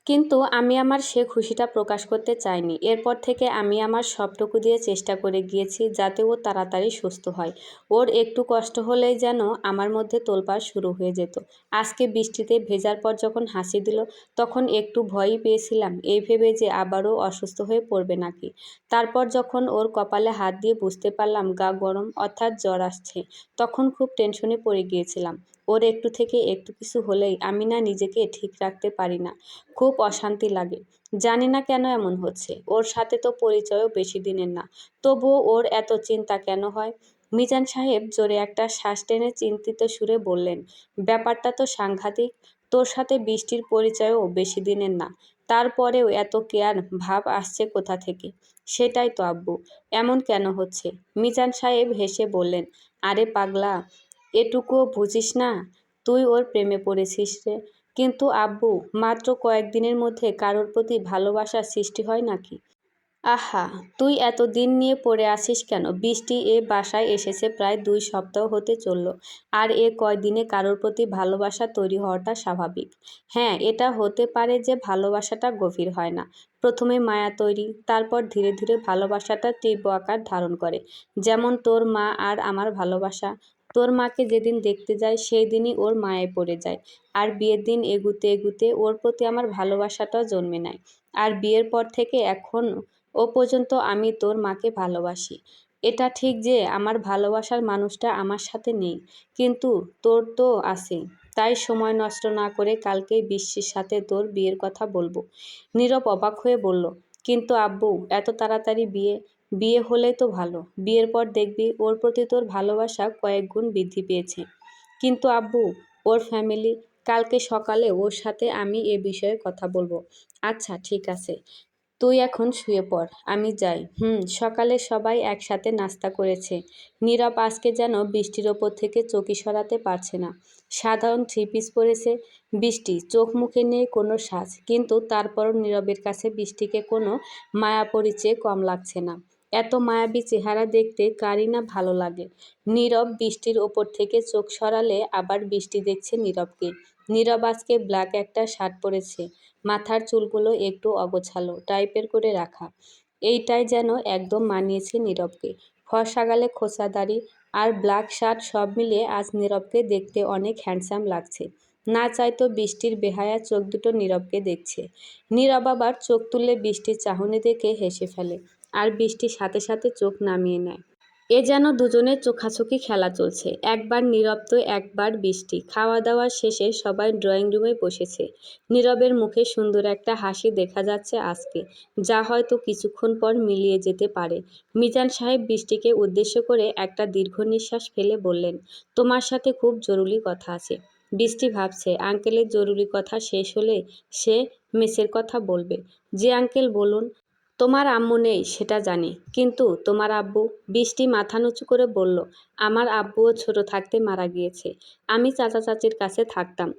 কিন্তু আমি আমার সে খুশিটা প্রকাশ করতে চাইনি। এরপর থেকে আমি আমার সবটুকু দিয়ে চেষ্টা করে গিয়েছি যাতে ও তাড়াতাড়ি সুস্থ হয়। ওর একটু কষ্ট হলেই যেন আমার মধ্যে তোলপাড় শুরু হয়ে যেত। আজকে বৃষ্টিতে ভেজার পর যখন হাসি দিল তখন একটু ভয়ই পেয়েছিলাম, এই ভেবে যে আবারও অসুস্থ হয়ে পড়বে নাকি। তারপর যখন ওর কপালে হাত দিয়ে বুঝতে পারলাম গা গরম অর্থাৎ জ্বর আসছে, তখন খুব টেনশনে পড়ে গিয়েছিলাম। ওর একটু থেকে একটু কিছু হলেই আমি না নিজেকে ঠিক রাখতে পারি না, খুব অশান্তি লাগে। জানি না কেন এমন হচ্ছে। ওর সাথে তো পরিচয়ও বেশি দিনের না, তবুও ওর এত চিন্তা কেন হয়। মিজান সাহেব জোরে একটা শ্বাস টেনে চিন্তিত সুরে বললেন, ব্যাপারটা তো সাংঘাতিক। তোর সাথে বৃষ্টির পরিচয়ও বেশি দিনের না, তারপরেও এত কেয়ার ভাব আসছে কোথা থেকে? সেটাই তো আব্বু, এমন কেন হচ্ছে? মিজান সাহেব হেসে বললেন, আরে পাগলা, এটুকুও বুঝিস না? তুই ওর প্রেমে পড়েছিস রে। কিন্তু আব্বু, মাত্র কয়েকদিনের মধ্যে কারোর প্রতি ভালোবাসার সৃষ্টি হয় নাকি? আহা, তুই এত দিন নিয়ে পড়ে আছিস কেন? বৃষ্টি এ বাসায় এসেছে প্রায় 2 সপ্তাহ হতে চলল, আর এ কয়দিনে কারোর প্রতি ভালোবাসা তৈরি হওয়াটা স্বাভাবিক। হ্যাঁ, এটা হতে পারে যে ভালোবাসাটা গভীর হয় না। প্রথমে মায়া তৈরি, তারপর ধীরে ধীরে ভালোবাসাটা তীব্র আকার ধারণ করে। যেমন তোর মা আর আমার ভালোবাসা। তোর মাকে যেদিন দেখতে যাই সেই দিনই ওর মায়ায় পড়ে যায়। আর বিয়ের দিন এগুতে এগুতে ওর প্রতি আমার ভালোবাসাটাও জন্মে নেয়। আর বিয়ের পর থেকে এখন ও পর্যন্ত আমি তোর মাকে ভালোবাসি। এটা ঠিক যে আমার ভালোবাসার মানুষটা আমার সাথে নেই, কিন্তু তোর তো আছে। তাই সময় নষ্ট না করে কালকেই বৃষ্টির সাথে তোর বিয়ের কথা বলবো। নীরব অবাক হয়ে বলল, কিন্তু আব্বু, এত তাড়াতাড়ি বিয়ে? বিয়ে হলেই তো ভালো। বিয়ের পর দেখবি ওর প্রতি তোর ভালোবাসা কয়েক গুণ বৃদ্ধি পেয়েছে। কিন্তু আব্বু, ওর ফ্যামিলি? কালকে সকালে ওর সাথে আমি এ বিষয়ে কথা বলবো। আচ্ছা ঠিক আছে, তুই এখন শুয়ে পড়, আমি যাই। সকালে সবাই একসাথে নাস্তা করেছে। নীরব আজকে যেন বৃষ্টির ওপর থেকে চোখই সরাতে পারছে না। সাধারণ 3 পিস পরেছে। বৃষ্টি চোখ মুখে নেই কোনো সাজ, কিন্তু তারপরও নীরবের কাছে বৃষ্টিকে কোনো মায়াপরী চেয়ে কম লাগছে না। এত মায়াবী চেহারা দেখতে কারই না ভালো লাগে। নীরব বৃষ্টির ওপর থেকে চোখ সরালে আবার বৃষ্টি দেখছে নীরবকে। নীরব আজকে ব্ল্যাক একটা শার্ট পরেছে। মাথার চুলগুলো একটু অগোছালো টাইপের করে রাখা। এইটাই যেন একদম মানিয়েছে নীরবকে। ফর্সা গালে খোঁচা দাড়ি আর ব্ল্যাক শার্ট সব মিলিয়ে আজ নীরবকে দেখতে অনেক হ্যান্ডসাম লাগছে। না চাইতো বৃষ্টির বেহায়া চোখ দুটো নীরবকে দেখছে। নীরব আবার চোখ তুলে বৃষ্টির চাহনি দেখে হেসে ফেলে, আর বৃষ্টির সাথে সাথে চোখ নামিয়ে নেয়। এ যেন দুজনের চোখাচোখি খেলা চলছে। একবার নীরব তো একবার বৃষ্টি। খাওয়া দাওয়া শেষে সবাই ড্রয়িং রুমে বসেছে। নীরবের মুখে সুন্দর একটা হাসি দেখা যাচ্ছে আজকে, যা হয়তো কিছুক্ষণ পর মিলিয়ে যেতে পারে। মিজান সাহেব বৃষ্টিকে উদ্দেশ্য করে একটা দীর্ঘ নিঃশ্বাস ফেলে বললেন, তোমার সাথে খুব জরুরি কথা আছে। বৃষ্টি ভাবছে আঙ্কেলের জরুরি কথা শেষ হলে সে মেসের কথা বলবে। যে আঙ্কেল বলুন। তোমার আম্মু নেই সেটা জানি, কিন্তু তোমার আব্বু? বৃষ্টি মাথা নিচু করে বলল, আমার আব্বুও ছোট থাকতে মারা গিয়েছে। আমি চাচা চাচির কাছে থাকতাম।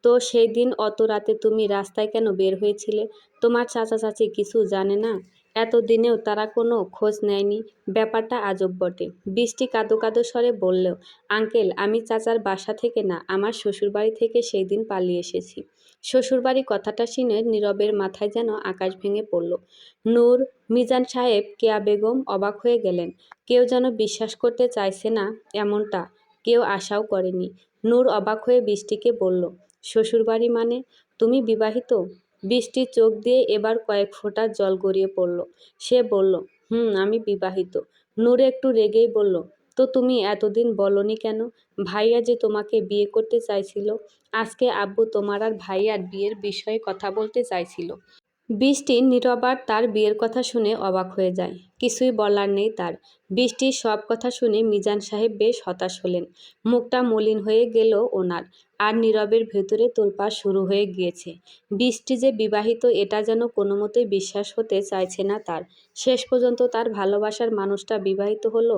তো সেই দিন অত রাতে তুমি রাস্তায় কেন বের হয়েছিলে? তোমার চাচা চাচি কিছু জানে না? এতদিনেও তারা কোনো খোঁজ নেয়নি? ব্যাপারটা আজব বটে। বৃষ্টি কাঁদো কাঁদো স্বরে বলল, আঙ্কেল, আমি চাচার বাসা থেকে না, আমার শ্বশুরবাড়ি থেকে সেই দিন পালিয়ে এসেছি। শ্বশুরবাড়ি কথাটা শুনে নীরবের মাথায় যেন আকাশ ভেঙে পড়ল। নূর, মিজান সাহেব, কেয়া বেগম অবাক হয়ে গেলেন। কেউ যেন বিশ্বাস করতে চাইছে না এমনটা, কেউ আশাও করেনি। নূর অবাক হয়ে বৃষ্টিকে বলল, শ্বশুরবাড়ি মানে? তুমি বিবাহিত? বৃষ্টির চোখ দিয়ে এবার কয়েক ফোঁটা জল গড়িয়ে পড়ল। সে বলল, আমি বিবাহিত। নূর একটু রেগেই বলল, তো তুমি এতদিন বলনি কেন? ভাইয়া যে তোমাকে বিয়ে করতে চাইছিল। আজকে আব্বু তোমার আর ভাইয়ার বিয়ের বিষয়ে কথা বলতে চাইছিল। বৃষ্টি নীরবার তার বিয়ের কথা শুনে অবাক হয়ে যায়। কিছুই বলার নেই তার। বৃষ্টির সব কথা শুনে মিজান সাহেব বেশ হতাশ হলেন। মুখটা মলিন হয়ে গেল ওনার। আর নীরবের ভেতরে তোলপাড় শুরু হয়ে গিয়েছে। বৃষ্টি যে বিবাহিত এটা যেন কোনো মতেই বিশ্বাস হতে চাইছে না তার। শেষ পর্যন্ত তার ভালোবাসার মানুষটা বিবাহিত হলো।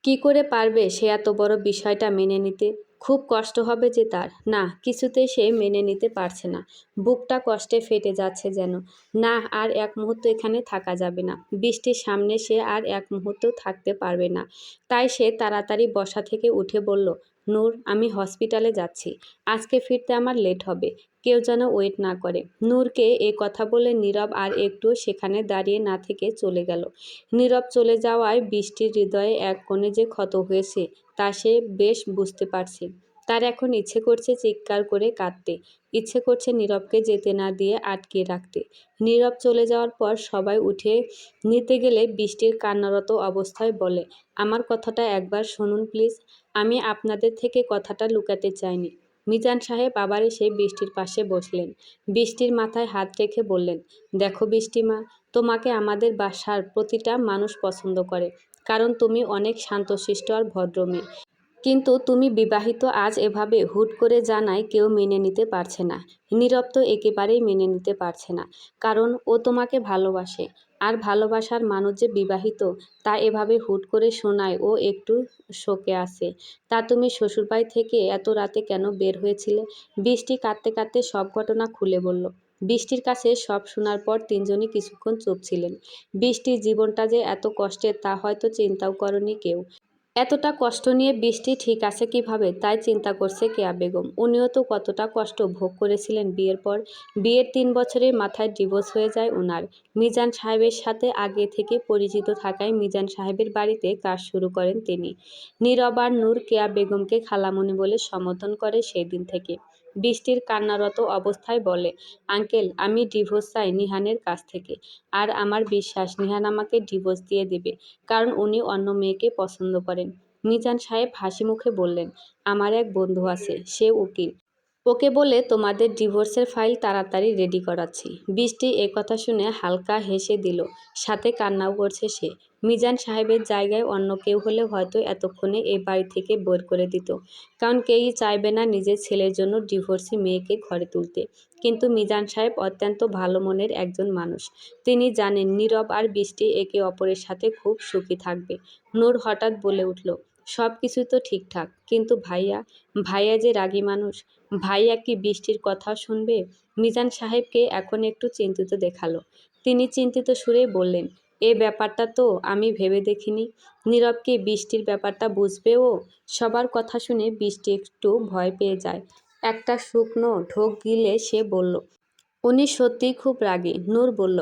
কি করে পারবে সে এত বড় বিষয়টা মেনে নিতে? খুব কষ্ট হবে যে তার। না, কিছুতেই সে মেনে নিতে পারছে না। বুকটা কষ্টে ফেটে যাচ্ছে যেন। না, আর এক মুহূর্ত এখানে থাকা যাবে না। বৃষ্টির সামনে সে আর এক মুহূর্তও থাকতে পারবে না। তাই সে তাড়াতাড়ি বসা থেকে উঠে বলল, নূর, আমি হসপিটালে যাচ্ছি। আজকে ফিরতে আমার লেট হবে। কেউ যেন ওয়েট না করে। নূরকে এ কথা বলে নীরব আর একটু সেখানে দাঁড়িয়ে না থেকে চলে গেল। নীরব চলে যাওয়ায় বৃষ্টির হৃদয়ে এক কোণে যে ক্ষত হয়েছে তা সে বেশ বুঝতে পারছে। তার এখন ইচ্ছে করছে চিৎকার করে কাঁদতে। ইচ্ছে করছে নীরবকে যেতে না দিয়ে আটকিয়ে রাখতে। নীরব চলে যাওয়ার পর সবাই উঠে নিতে গেলে বৃষ্টির কান্নারত অবস্থায় বলে, আমার কথাটা একবার শুনুন প্লিজ। আমি আপনাদের থেকে কথাটা লুকাতে চাইনি। মিজান সাহেব আবার এসে বৃষ্টির পাশে বসলেন। বৃষ্টির মাথায় হাত রেখে বললেন, দেখো বৃষ্টিমা, তোমাকে আমাদের বাসার প্রতিটা মানুষ পছন্দ করে, কারণ তুমি অনেক শান্তশিষ্ট আর ভদ্র মেয়ে। কিন্তু তুমি বিবাহিত আজ এভাবে হুট করে জানায় কেউ মেনে নিতে পারছে না। নীরব তো একেবারেই মেনে নিতে পারছে না, কারণ ও তোমাকে ভালোবাসে। আর ভালোবাসার মানুষ যে বিবাহিত তা এভাবে হুট করে শোনায় ও একটু শোকে আছে। তা তুমি শ্বশুরবাড়ি থেকে এত রাতে কেন বের হয়েছিলে? বৃষ্টি কাঁদতে কাঁদতে সব ঘটনা খুলে বলল। বৃষ্টির কাছে সব শোনার পর তিনজনই কিছুক্ষণ চুপ ছিলেন। বৃষ্টির জীবনটা যে এত কষ্টের তা হয়তো চিন্তাও করেনি কেউ। এতটা কষ্ট নিয়ে বৃষ্টি ঠিক আছে কিভাবে তাই চিন্তা করছে কেয়া বেগম। উনিও তো কতটা কষ্ট ভোগ করেছিলেন বিয়ের পর। বিয়ের ৩ বছরের মাথায় ডিভোর্স হয়ে যায় ওনার। মিজান সাহেবের সাথে আগে থেকে পরিচিত থাকায় মিজান সাহেবের বাড়িতে কাজ শুরু করেন তিনি। নীরব আর নূর কেয়া বেগমকে খালামণি বলে সম্বোধন করে সেই দিন থেকে। বৃষ্টির কান্নারত অবস্থায় বলে, আঙ্কেল, আমি ডিভোর্স চাই নিহানের কাছ থেকে। আর আমার বিশ্বাস নিহান আমাকে ডিভোর্স দিয়ে দেবে, কারণ উনি অন্য মেয়েকে পছন্দ করেন। মিজান সাহেব হাসি মুখে বললেন, আমার এক বন্ধু আছে, সে উকিল। ওকে বলে তোমাদের ডিভোর্সের ফাইল তাড়াতাড়ি রেডি করাচ্ছি। বৃষ্টি কথা শুনে হালকা হেসে দিল, সাথে কান্নাও করছে সে। মিজান সাহেবের জায়গায় অন্য কেউ হলে হয়তো এতক্ষণে এই বাড়ি থেকে বের করে দিত, কারণ কেউই চাইবে না নিজের ছেলের জন্য ডিভোর্সি মেয়েকে ঘরে তুলতে। কিন্তু মিজান সাহেব অত্যন্ত ভালো মনের একজন মানুষ। তিনি জানেন নীরব আর বৃষ্টি একে অপরের সাথে খুব সুখী থাকবে। নূর হঠাৎ বলে উঠল, সব কিছু তো ঠিকঠাক, কিন্তু ভাইয়া, ভাইয়া যে রাগী মানুষ। ভাইয়া কি বৃষ্টির কথা শুনবে? মিজান সাহেবকে এখন একটু চিন্তিত দেখালো। তিনি চিন্তিত সুরেই বললেন, এ ব্যাপারটা তো আমি ভেবে দেখিনি। নীরব কি বৃষ্টির ব্যাপারটা বুঝবে ও? সবার কথা শুনে বৃষ্টি একটু ভয় পেয়ে যায়। একটা শুকনো ঢোক গিলে সে বলল, উনি সত্যিই খুব রাগী। নূর বলল,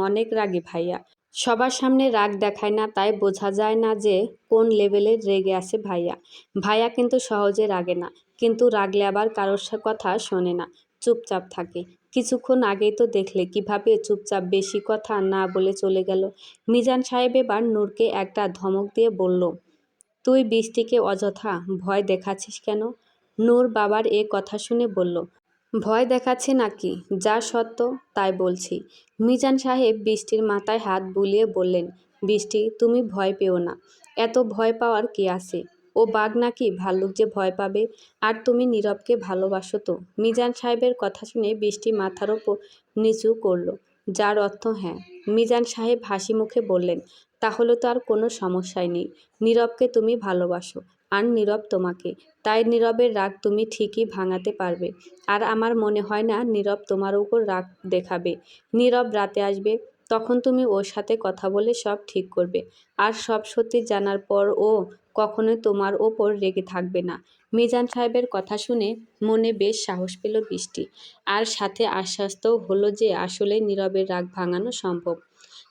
অনেক রাগী ভাইয়া। সবার সামনে রাগ দেখায় না, তাই বোঝা যায় না যে কোন লেভেলের রেগে আছে ভাইয়া। ভাইয়া কিন্তু সহজে রাগে না, কিন্তু রাগলে আবার কারোর কথা শোনে না, চুপচাপ থাকে। কিছুক্ষণ আগেই তো দেখলে কিভাবে চুপচাপ বেশি কথা না বলে চলে গেল। মিজান সাহেব এবার নূরকে একটা ধমক দিয়ে বলল, তুই বৃষ্টিকে অযথা ভয় দেখাচ্ছিস কেন? নূর বাবার এ কথা শুনে বলল, ভয় দেখাচ্ছে নাকি? যা সত্য তাই বলছি। মিজান সাহেব বৃষ্টির মাথায় হাত বুলিয়ে বললেন, বৃষ্টি, তুমি ভয় পেও না। এত ভয় পাওয়ার কি আছে? ও বাঘ নাকি ভাল্লুক যে ভয় পাবে? আর তুমি নীরবকে ভালোবাসো তো? মিজান সাহেবের কথা শুনে বৃষ্টি মাথার ওপর নিচু করল, যার অর্থ হ্যাঁ। মিজান সাহেব হাসি মুখে বললেন, তাহলে তো আর কোনো সমস্যাই নেই। নীরবকে তুমি ভালোবাসো, আর নীরব তোমাকে। তাই নীরবের রাগ তুমি ঠিকই ভাঙাতে পারবে। আর আমার মনে হয় না নীরব তোমার উপর রাগ দেখাবে। নীরব রাতে আসবে, তখন তুমি ওর সাথে কথা বলে সব ঠিক করবে। আর সব সত্যি জানার পর ও কখনোই তোমার ওপর রেগে থাকবে না। মিজান সাহেবের কথা শুনে মনে বেশ সাহস পেল বৃষ্টি। আর সাথে আশ্বাসও হলো যে আসলে নীরবের রাগ ভাঙানো সম্ভব।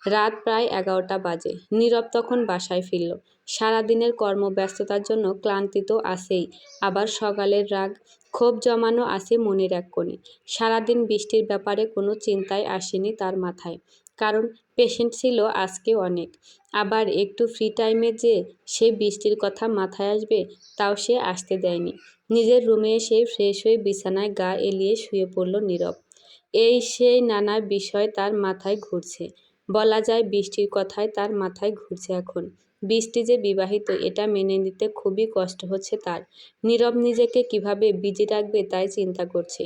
রাত প্রায় 11টা বাজে। নীরব তখন বাসায় ফিরল। সারাদিনের কর্মব্যস্ততার জন্য ক্লান্তি তো আছেই, আবার সকালের রাগ, ক্ষোভ জমানো আছে মনের এক কোণে। সারাদিন বৃষ্টির ব্যাপারে কোনো চিন্তাই আসেনি তার মাথায়, কারণ পেশেন্ট ছিল আজকে অনেক। আবার একটু ফ্রি টাইমে যে সে বৃষ্টির কথা মাথায় আসবে, তাও সে আসতে দেয়নি। নিজের রুমে এসে ফ্রেশ হয়ে বিছানায় গা এলিয়ে শুয়ে পড়ল নীরব। এই সেই নানা বিষয় তার মাথায় ঘুরছে। বলা যায় বৃষ্টির কথাই তার মাথায় ঘুরছে এখন। বৃষ্টি যে বিবাহিত এটা মেনে নিতে খুবই কষ্ট হচ্ছে তার। নীরব নিজেকে কিভাবে বিজি রাখবে তাই চিন্তা করছে।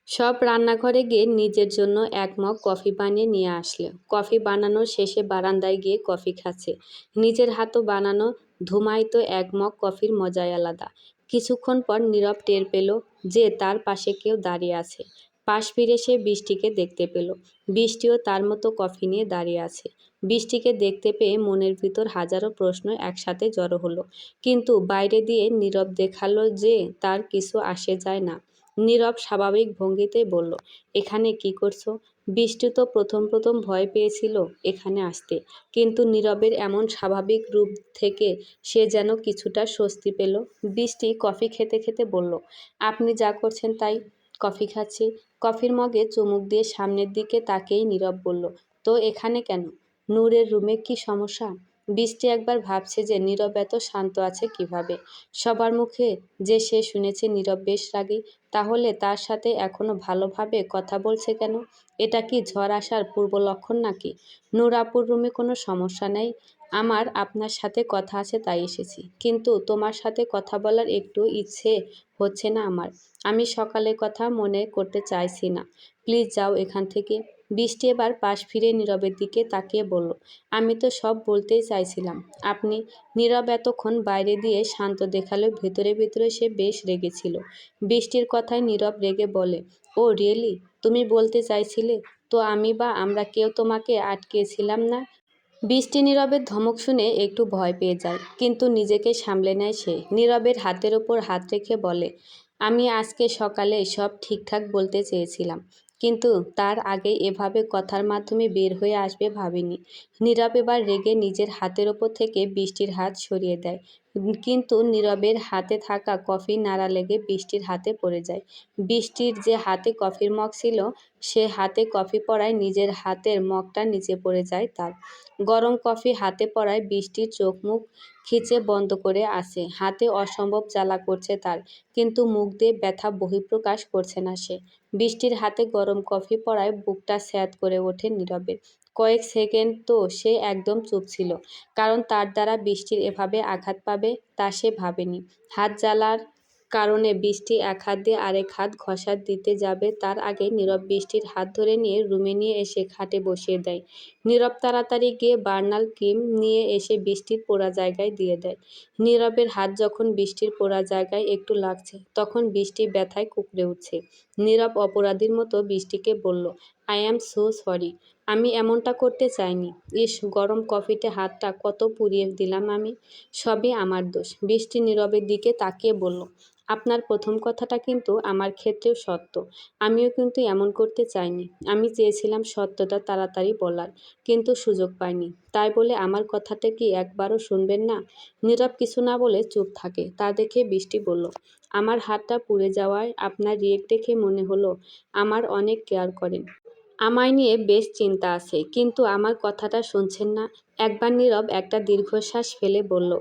সব রান্নাঘরে গিয়ে নিজের জন্য এক মগ কফি বানিয়ে নিয়ে আসলো। কফি বানানোর শেষে বারান্দায় গিয়ে কফি খাচ্ছে। নিজের হাতও বানানো ধুমায়িত এক মগ কফির মজাই আলাদা। কিছুক্ষণ পর নীরব টের পেল যে তার পাশে কেউ দাঁড়িয়ে আছে। পাশ ফিরে সে বৃষ্টিকে দেখতে পেল। বৃষ্টিও তার মতো কফি নিয়ে দাঁড়িয়ে আছে। বৃষ্টিকে দেখতে পেয়ে মনের ভিতর হাজারো প্রশ্ন একসাথে জড়ো হলো, কিন্তু বাইরে দিয়ে নীরব দেখালো যে তার কিছু আসে যায় না। নীরব স্বাভাবিক ভঙ্গিতেই বলল, এখানে কি করছো? বৃষ্টি তো প্রথম প্রথম ভয় পেয়েছিল এখানে আসতে, কিন্তু নীরবের এমন স্বাভাবিক রূপ থেকে সে যেন কিছুটা স্বস্তি পেল। বৃষ্টি কফি খেতে খেতে বলল, আপনি যা করছেন তাই। কফি খাচ্ছি। কফির মগে চুমুক দিয়ে সামনের দিকে তাকিয়েই নীরব বলল, তো এখানে কেন? নূরের রুমে কি সমস্যা? বৃষ্টি একবার ভাবছে যে নীরব এত শান্ত আছে কিভাবে। সবার মুখে যে সে শুনেছে নীরব বেশ রাগী, তাহলে তার সাথে এখনো ভালোভাবে কথা বলছে কেন? এটা কি ঝড় আসার পূর্ব লক্ষণ নাকি? নূর আপুর রুমে কোনো সমস্যা নেই। আমার আপনার সাথে কথা আছে তাই এসেছি, কিন্তু তোমার সাথে কথা বলার একটু ইচ্ছে হচ্ছে না আমার। আমি সকালের কথা মনে করতে চাইছি না। প্লিজ যাও এখান থেকে। বৃষ্টি এবার পাশ ফিরে নীরবের দিকে তাকিয়ে বলল, আমি তো সব বলতেই চাইছিলাম। আপনি। নীরব এতক্ষণ বাইরে দিয়ে শান্ত দেখালেও ভেতরে ভেতরে সে বেশ রেগেছিল। বৃষ্টির কথায় নীরব রেগে বলে, ও রিয়েলি? তুমি বলতে চাইছিলে? তো আমি বা আমরা কেউ তোমাকে আটকেছিলাম না? বৃষ্টি নীরবের ধমক শুনে একটু ভয় পেয়ে যায়, কিন্তু নিজেকে সামলে নেয় সে। নীরবের হাতের ওপর হাত রেখে বলে, আমি আজকে সকালে সব ঠিকঠাক বলতে চেয়েছিলাম, কিন্তু তার আগে এভাবে কথার মাধ্যমে বের হয়ে আসবে ভাবিনি। নীরব এবার রেগে নিজের হাতের ওপর থেকে বৃষ্টির হাত সরিয়ে দেয়, কিন্তু নীরবের হাতে থাকা কফি নাড়া লেগে বৃষ্টির হাতে পড়ে যায়। বৃষ্টির যে হাতে কফির মগ ছিল, সে হাতে কফি পড়ায় নিজের হাতের মগটা নিচে পড়ে যায় তার। গরম কফি হাতে পড়ায় বৃষ্টির চোখ মুখ খিচে বন্ধ করে আছে। হাতে অসম্ভব জ্বালা করছে তার, কিন্তু মুখ দিয়ে ব্যথা বহিঃপ্রকাশ করছে না সে। বৃষ্টির হাতে গরম কফি পড়ায় বুকটা স্যাঁত করে ওঠে নীরবের। কয়েক সেকেন্ড তো সে একদম চুপ ছিল, কারণ তার দ্বারা বৃষ্টির এভাবে আঘাত পাবে তা সে ভাবেনি। হাত জ্বালার কারণে বৃষ্টি এক হাত দিয়ে আরেক হাত ঘষা দিতে যাবে তার আগে নীরব বৃষ্টির হাত ধরে নিয়ে রুমে নিয়ে এসে খাটে বসিয়ে দেয়। নীরব তাড়াতাড়ি গিয়ে বার্নাল ক্রিম নিয়ে এসে বৃষ্টির পোড়া জায়গায় দিয়ে দেয়। নীরবের হাত যখন বৃষ্টির পোড়া জায়গায় একটু লাগছে, তখন বৃষ্টি ব্যথায় কুঁকড়ে উঠছে। নীরব অপরাধীর মতো বৃষ্টিকে বলল, আই অ্যাম সো সরি। আমি এমনটা করতে চাইনি। ইস, গরম কফিতে হাতটা কত পুড়িয়ে দিলাম আমি। সবই আমার দোষ। বৃষ্টি নীরবের দিকে তাকিয়ে বলল, আপনার প্রথম কথাটা কিন্তু আমার ক্ষেত্রেও সত্য। আমিও কিন্তু এমন করতে চাইনি। আমি চেয়েছিলাম সত্যটা তাড়াতাড়ি বলার, কিন্তু সুযোগ পাইনি। তাই বলে আমার কথাটা কি একবারও শুনবেন না? নীরব কিছু না বলে চুপ থাকে। তা দেখে বৃষ্টি বলল, আমার হাতটা পুড়ে যাওয়ায় আপনার রিয়েক্ট দেখে মনে হলো আমার অনেক কেয়ার করেন। আমায় নিয়ে বেশ চিন্তা আছে, কিন্তু আমার কথাটা শুনছেন না। একবার নীরব একটা দীর্ঘশ্বাস ফেলে বলল,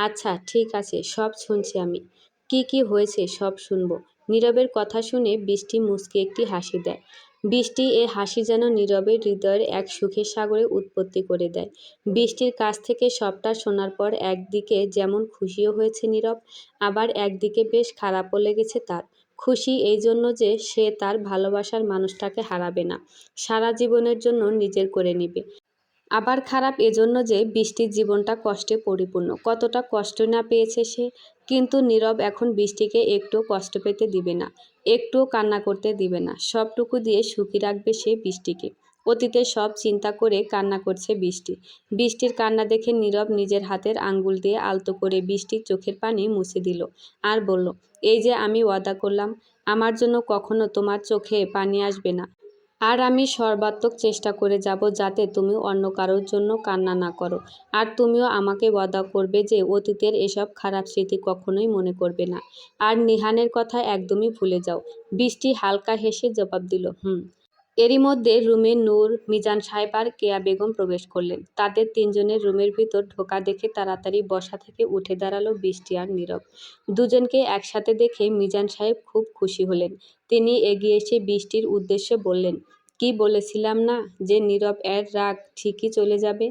আচ্ছা ঠিক আছে, সব শুনছি আমি। কি কি হয়েছে সব শুনবো। নীরবের কথা শুনে বৃষ্টি মুচকি একটি হাসি দেয়। বৃষ্টি এ হাসি যেন নীরবের হৃদয়ের এক সুখের সাগরে উৎপত্তি করে দেয়। বৃষ্টির কাছ থেকে সবটা শোনার পর একদিকে যেমন খুশিও হয়েছে নীরব, আবার একদিকে বেশ খারাপও লেগেছে তার। খুশি এই জন্য যে সে তার ভালোবাসার মানুষটাকে হারাবে না, সারা জীবনের জন্য নিজের করে নিবে। আবার খারাপ এজন্য যে বৃষ্টির জীবনটা কষ্টে পরিপূর্ণ, কতটা কষ্ট না পেয়েছে সে। কিন্তু নীরব এখন বৃষ্টিকে একটুও কষ্ট পেতে দিবে না, একটুও কান্না করতে দিবে না, সবটুকু দিয়ে সুখী রাখবে সে বৃষ্টিকে। অতীতের সব চিন্তা করে কান্না করছে বৃষ্টি। বৃষ্টির কান্না দেখে নীরব নিজের হাতের আঙ্গুল দিয়ে আলতো করে বৃষ্টির চোখের পানি মুছে দিল আর বলল, এই যে আমি ওয়াদা করলাম, আমার জন্য কখনো তোমার চোখে পানি আসবে না। আর আমি সর্বাত্মক চেষ্টা করে যাব যাতে তুমি অন্য কারোর জন্য কান্না না করো। আর তুমিও আমাকে ওয়াদা করবে যে অতীতের এসব খারাপ স্মৃতি কখনোই মনে করবে না। আর নিহানের কথা একদমই ভুলে যাও। বৃষ্টি হালকা হেসে জবাব দিল, হুম। এরই মধ্যে রুমে নূর, মিজান সাহেব আর কেয়া বেগম প্রবেশ করলেন। তাদের তিনজনের রুমের ভিতর ঢোকা দেখে তাড়াতাড়ি বসা থেকে উঠে দাঁড়ালো বৃষ্টি আর নীরব। দুজনকে একসাথে দেখে মিজান সাহেব খুব খুশি হলেন। তিনি এগিয়ে এসে বৃষ্টির উদ্দেশ্যে বললেন, কি বলেছিলাম না যে নীরব এর রাগ ঠিকই চলে যাবে।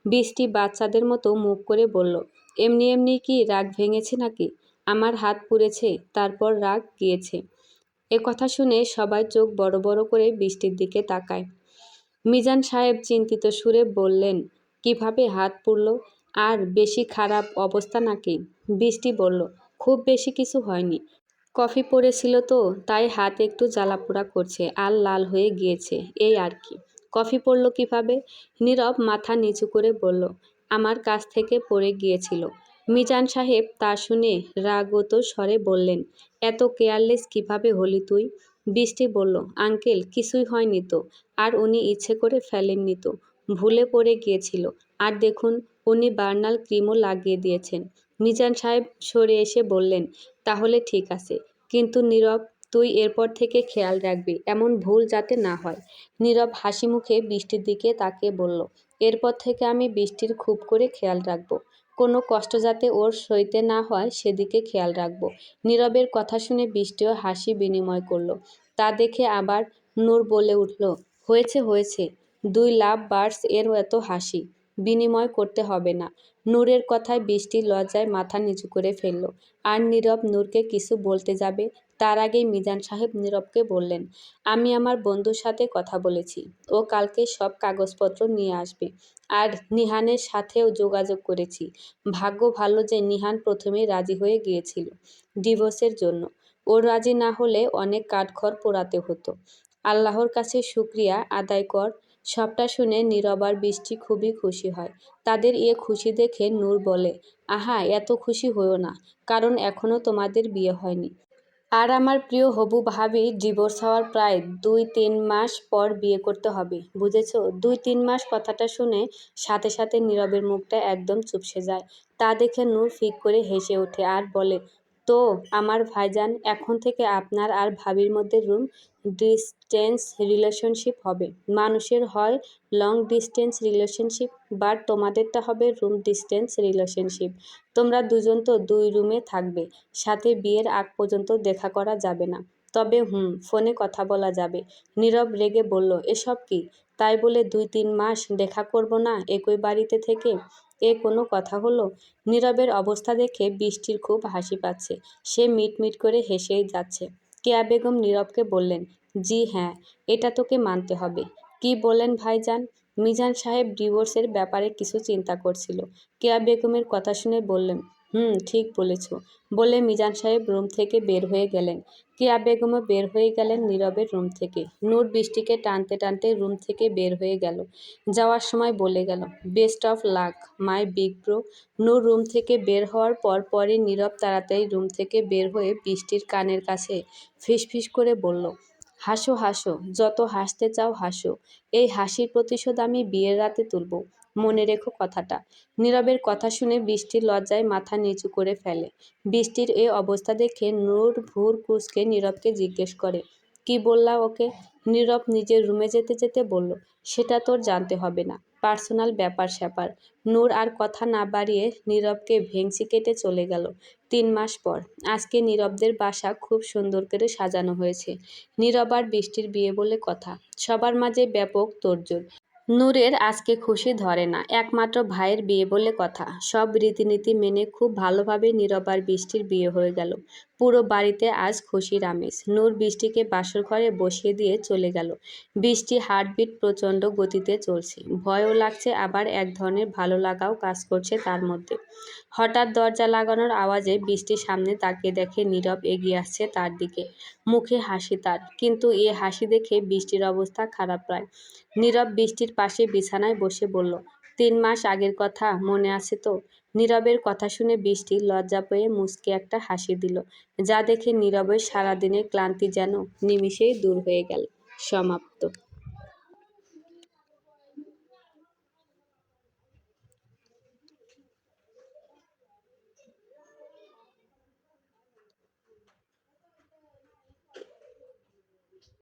বৃষ্টি বাচ্চাদের মতো মুখ করে বলল, এমনি এমনি কি রাগ ভেঙেছে নাকি? আমার হাত পুড়েছে, তারপর রাগ গিয়েছে। এ কথা শুনে সবাই চোখ বড় বড় করে বৃষ্টির দিকে তাকায়। মিজান সাহেব চিন্তিত সুরে বললেন, কিভাবে হাত পুড়ল? আর বেশি খারাপ অবস্থা নাকি? বৃষ্টি বলল, খুব বেশি কিছু হয়নি। কফি পড়েছিল তো, তাই হাত একটু জ্বালাপোড়া করছে আর লাল হয়ে গিয়েছে, এই আর কি। কফি পড়ল কিভাবে? নীরব মাথা নিচু করে বলল, আমার কাছ থেকে পড়ে গিয়েছিল। মিজান সাহেব তা শুনে রাগত স্বরে বললেন, এত কেয়ারলেস কিভাবে হলি তুই? বৃষ্টি বলল, আঙ্কেল কিছুই হয়নি তো, আর উনি ইচ্ছে করে ফেলেননি তো, ভুলে পড়ে গিয়েছিল। আর দেখুন, উনি বার্নাল ক্রিমও লাগিয়ে দিয়েছেন। মিজান সাহেব সরে এসে বললেন, তাহলে ঠিক আছে, কিন্তু নীরব, তুই এরপর থেকে খেয়াল রাখবি এমন ভুল যাতে না হয়। নীরব হাসি মুখে বৃষ্টির দিকে তাকিয়ে বলল, এরপর থেকে আমি বৃষ্টির খুব করে খেয়াল রাখবো, কোনো কষ্ট যাতে ওর সইতে না হয় সেদিকে খেয়াল রাখবো। নীরবের কথা শুনে বৃষ্টিও হাসি বিনিময় করলো। তা দেখে আবার নূর বলে উঠল, হয়েছে হয়েছে, দুই লাভ বার্ডস এর এত হাসি বিনিময় করতে হবে না। নূরের কথায় বৃষ্টি লজ্জায় মাথা নিচু করে ফেলল। আর নীরব নূরকে কিছু বলতে যাবে, তার আগেই মিজান সাহেব নীরবকে বললেন, আমি আমার বন্ধুর সাথে কথা বলেছি, ও কালকে সব কাগজপত্র নিয়ে আসবে। আর নিহানের সাথেও যোগাযোগ করেছি। ভাগ্য ভালো যে নিহান প্রথমেই রাজি হয়ে গিয়েছিল ডিভোর্সের জন্য। ও রাজি না হলে অনেক কাঠখড় পোড়াতে হতো। আল্লাহর কাছে শুক্রিয়া আদায় কর। সবটা শুনে নীরব আর বৃষ্টি খুবই খুশি হয়। তাদের এ খুশি দেখে নূর বলে, আহা, এত খুশি হইও না, কারণ এখনও তোমাদের বিয়ে হয়নি। আর আমার প্রিয় হবু ভাবি ডিভোর্স হওয়ার প্রায় 2-3 মাস পর বিয়ে করতে হবে, বুঝেছো? 2-3 মাস কথাটা শুনে সাথে সাথে নীরবের মুখটা একদম চুপসে যায়। তা দেখে নূর ফিক করে হেসে ওঠে আর বলে, তো আমার ভাইজান, এখন থেকে আপনার আর ভাবির মধ্যে রুম ডিস্টেন্স রিলেশনশিপ হবে। মানুষের হয় লং ডিস্টেন্স রিলেশনশিপ, বাট তোমাদেরটা হবে রুম ডিস্টেন্স রিলেশনশিপ। তোমরা দুজন তো 2 রুমে থাকবে, সাথে বিয়ের আগ পর্যন্ত দেখা করা যাবে না। তবে ফোনে কথা বলা যাবে। নীরব রেগে বলল, এসব কি? তাই বলে 2-3 মাস দেখা করব না একই বাড়িতে থেকে? এ কোনো কথা হলো? নীরবের অবস্থা দেখে বৃষ্টির খুব হাসি পাচ্ছে। সে মিটমিট করে হেসেই যাচ্ছে। কেয়া বেগম নীরবকে বললেন, জি হ্যাঁ, এটা তোকে মানতে হবে। কি বলেন ভাইজান? মিজান সাহেব ডিভোর্সের ব্যাপারে কিছু চিন্তা করছিল। কেয়া বেগমের কথা শুনে বললেন, ঠিক বলেছ, বলে মিজান সাহেব রুম থেকে বের হয়ে গেলেন। কেয়া বেগমও বের হয়ে গেলেন নীরবের রুম থেকে। নূর বৃষ্টিকে টানতে টানতে রুম থেকে বের হয়ে গেল। যাওয়ার সময় বলে গেল, best of luck my big bro. Noor room থেকে বের হওয়ার পর পরই নীরব তাড়াতাড়ি রুম থেকে বের হয়ে বৃষ্টির কানের কাছে ফিসফিস করে বলল, হাসো হাসো, যত হাসতে চাও হাসো। এই হাসির প্রতিশোধ আমি বিয়ের রাতে তুলব, মনে রেখো কথাটা। নীরবের কথা শুনে বৃষ্টির লজ্জায় মাথা নিচু করে ফেলে। বৃষ্টির এই অবস্থা দেখে নূর ভুর কুঁচকে নীরবকে জিজ্ঞেস করে, কি বললা ওকে? নীরব নিজের রুমে যেতে যেতে বলল, সেটা তোর জানতে হবে না, পার্সোনাল ব্যাপার স্যাপার। নূর আর কথা না বাড়িয়ে নীরবকে ভেংচি কেটে চলে গেল। 3 মাস পর আজকে নীরবদের বাসা খুব সুন্দর করে সাজানো হয়েছে। নীরব আর বৃষ্টির বিয়ে বলে কথা, সবার মাঝে ব্যাপক তোড়জোড়। নূরের আজকে খুশি ধরে না, একমাত্র ভাইয়ের বিয়ে বলে কথা। সব রীতিনীতি মেনে খুব ভালোভাবে নীরব আর বৃষ্টির বিয়ে হয়ে গেল। পুরো বাড়িতে আজ খুশির আমেজ। নূর বৃষ্টিকে বাসর ঘরে বসিয়ে দিয়ে চলে গেল। বৃষ্টি হার্টবিট প্রচণ্ড গতিতে চলছে। ভয়ও লাগছে, আবার এক ধরনের ভালো লাগাও কাজ করছে তার মধ্যে। হঠাৎ দরজা লাগানোর আওয়াজে বৃষ্টির সামনে তাকিয়ে দেখে নীরব এগিয়ে আসছে তার দিকে। মুখে হাসি তার, কিন্তু এ হাসি দেখে বৃষ্টির অবস্থা খারাপ প্রায়। নীরব বৃষ্টির পাশে বিছানায় বসে বলল, 3 মাস আগের কথা মনে আছে তো? নীরবের কথা শুনে বৃষ্টি লজ্জা পেয়ে মুচকি একটা হাসি দিল, যা দেখে নীরবের সারাদিনের ক্লান্তি যেন নিমিষেই দূর হয়ে গেল। সমাপ্ত।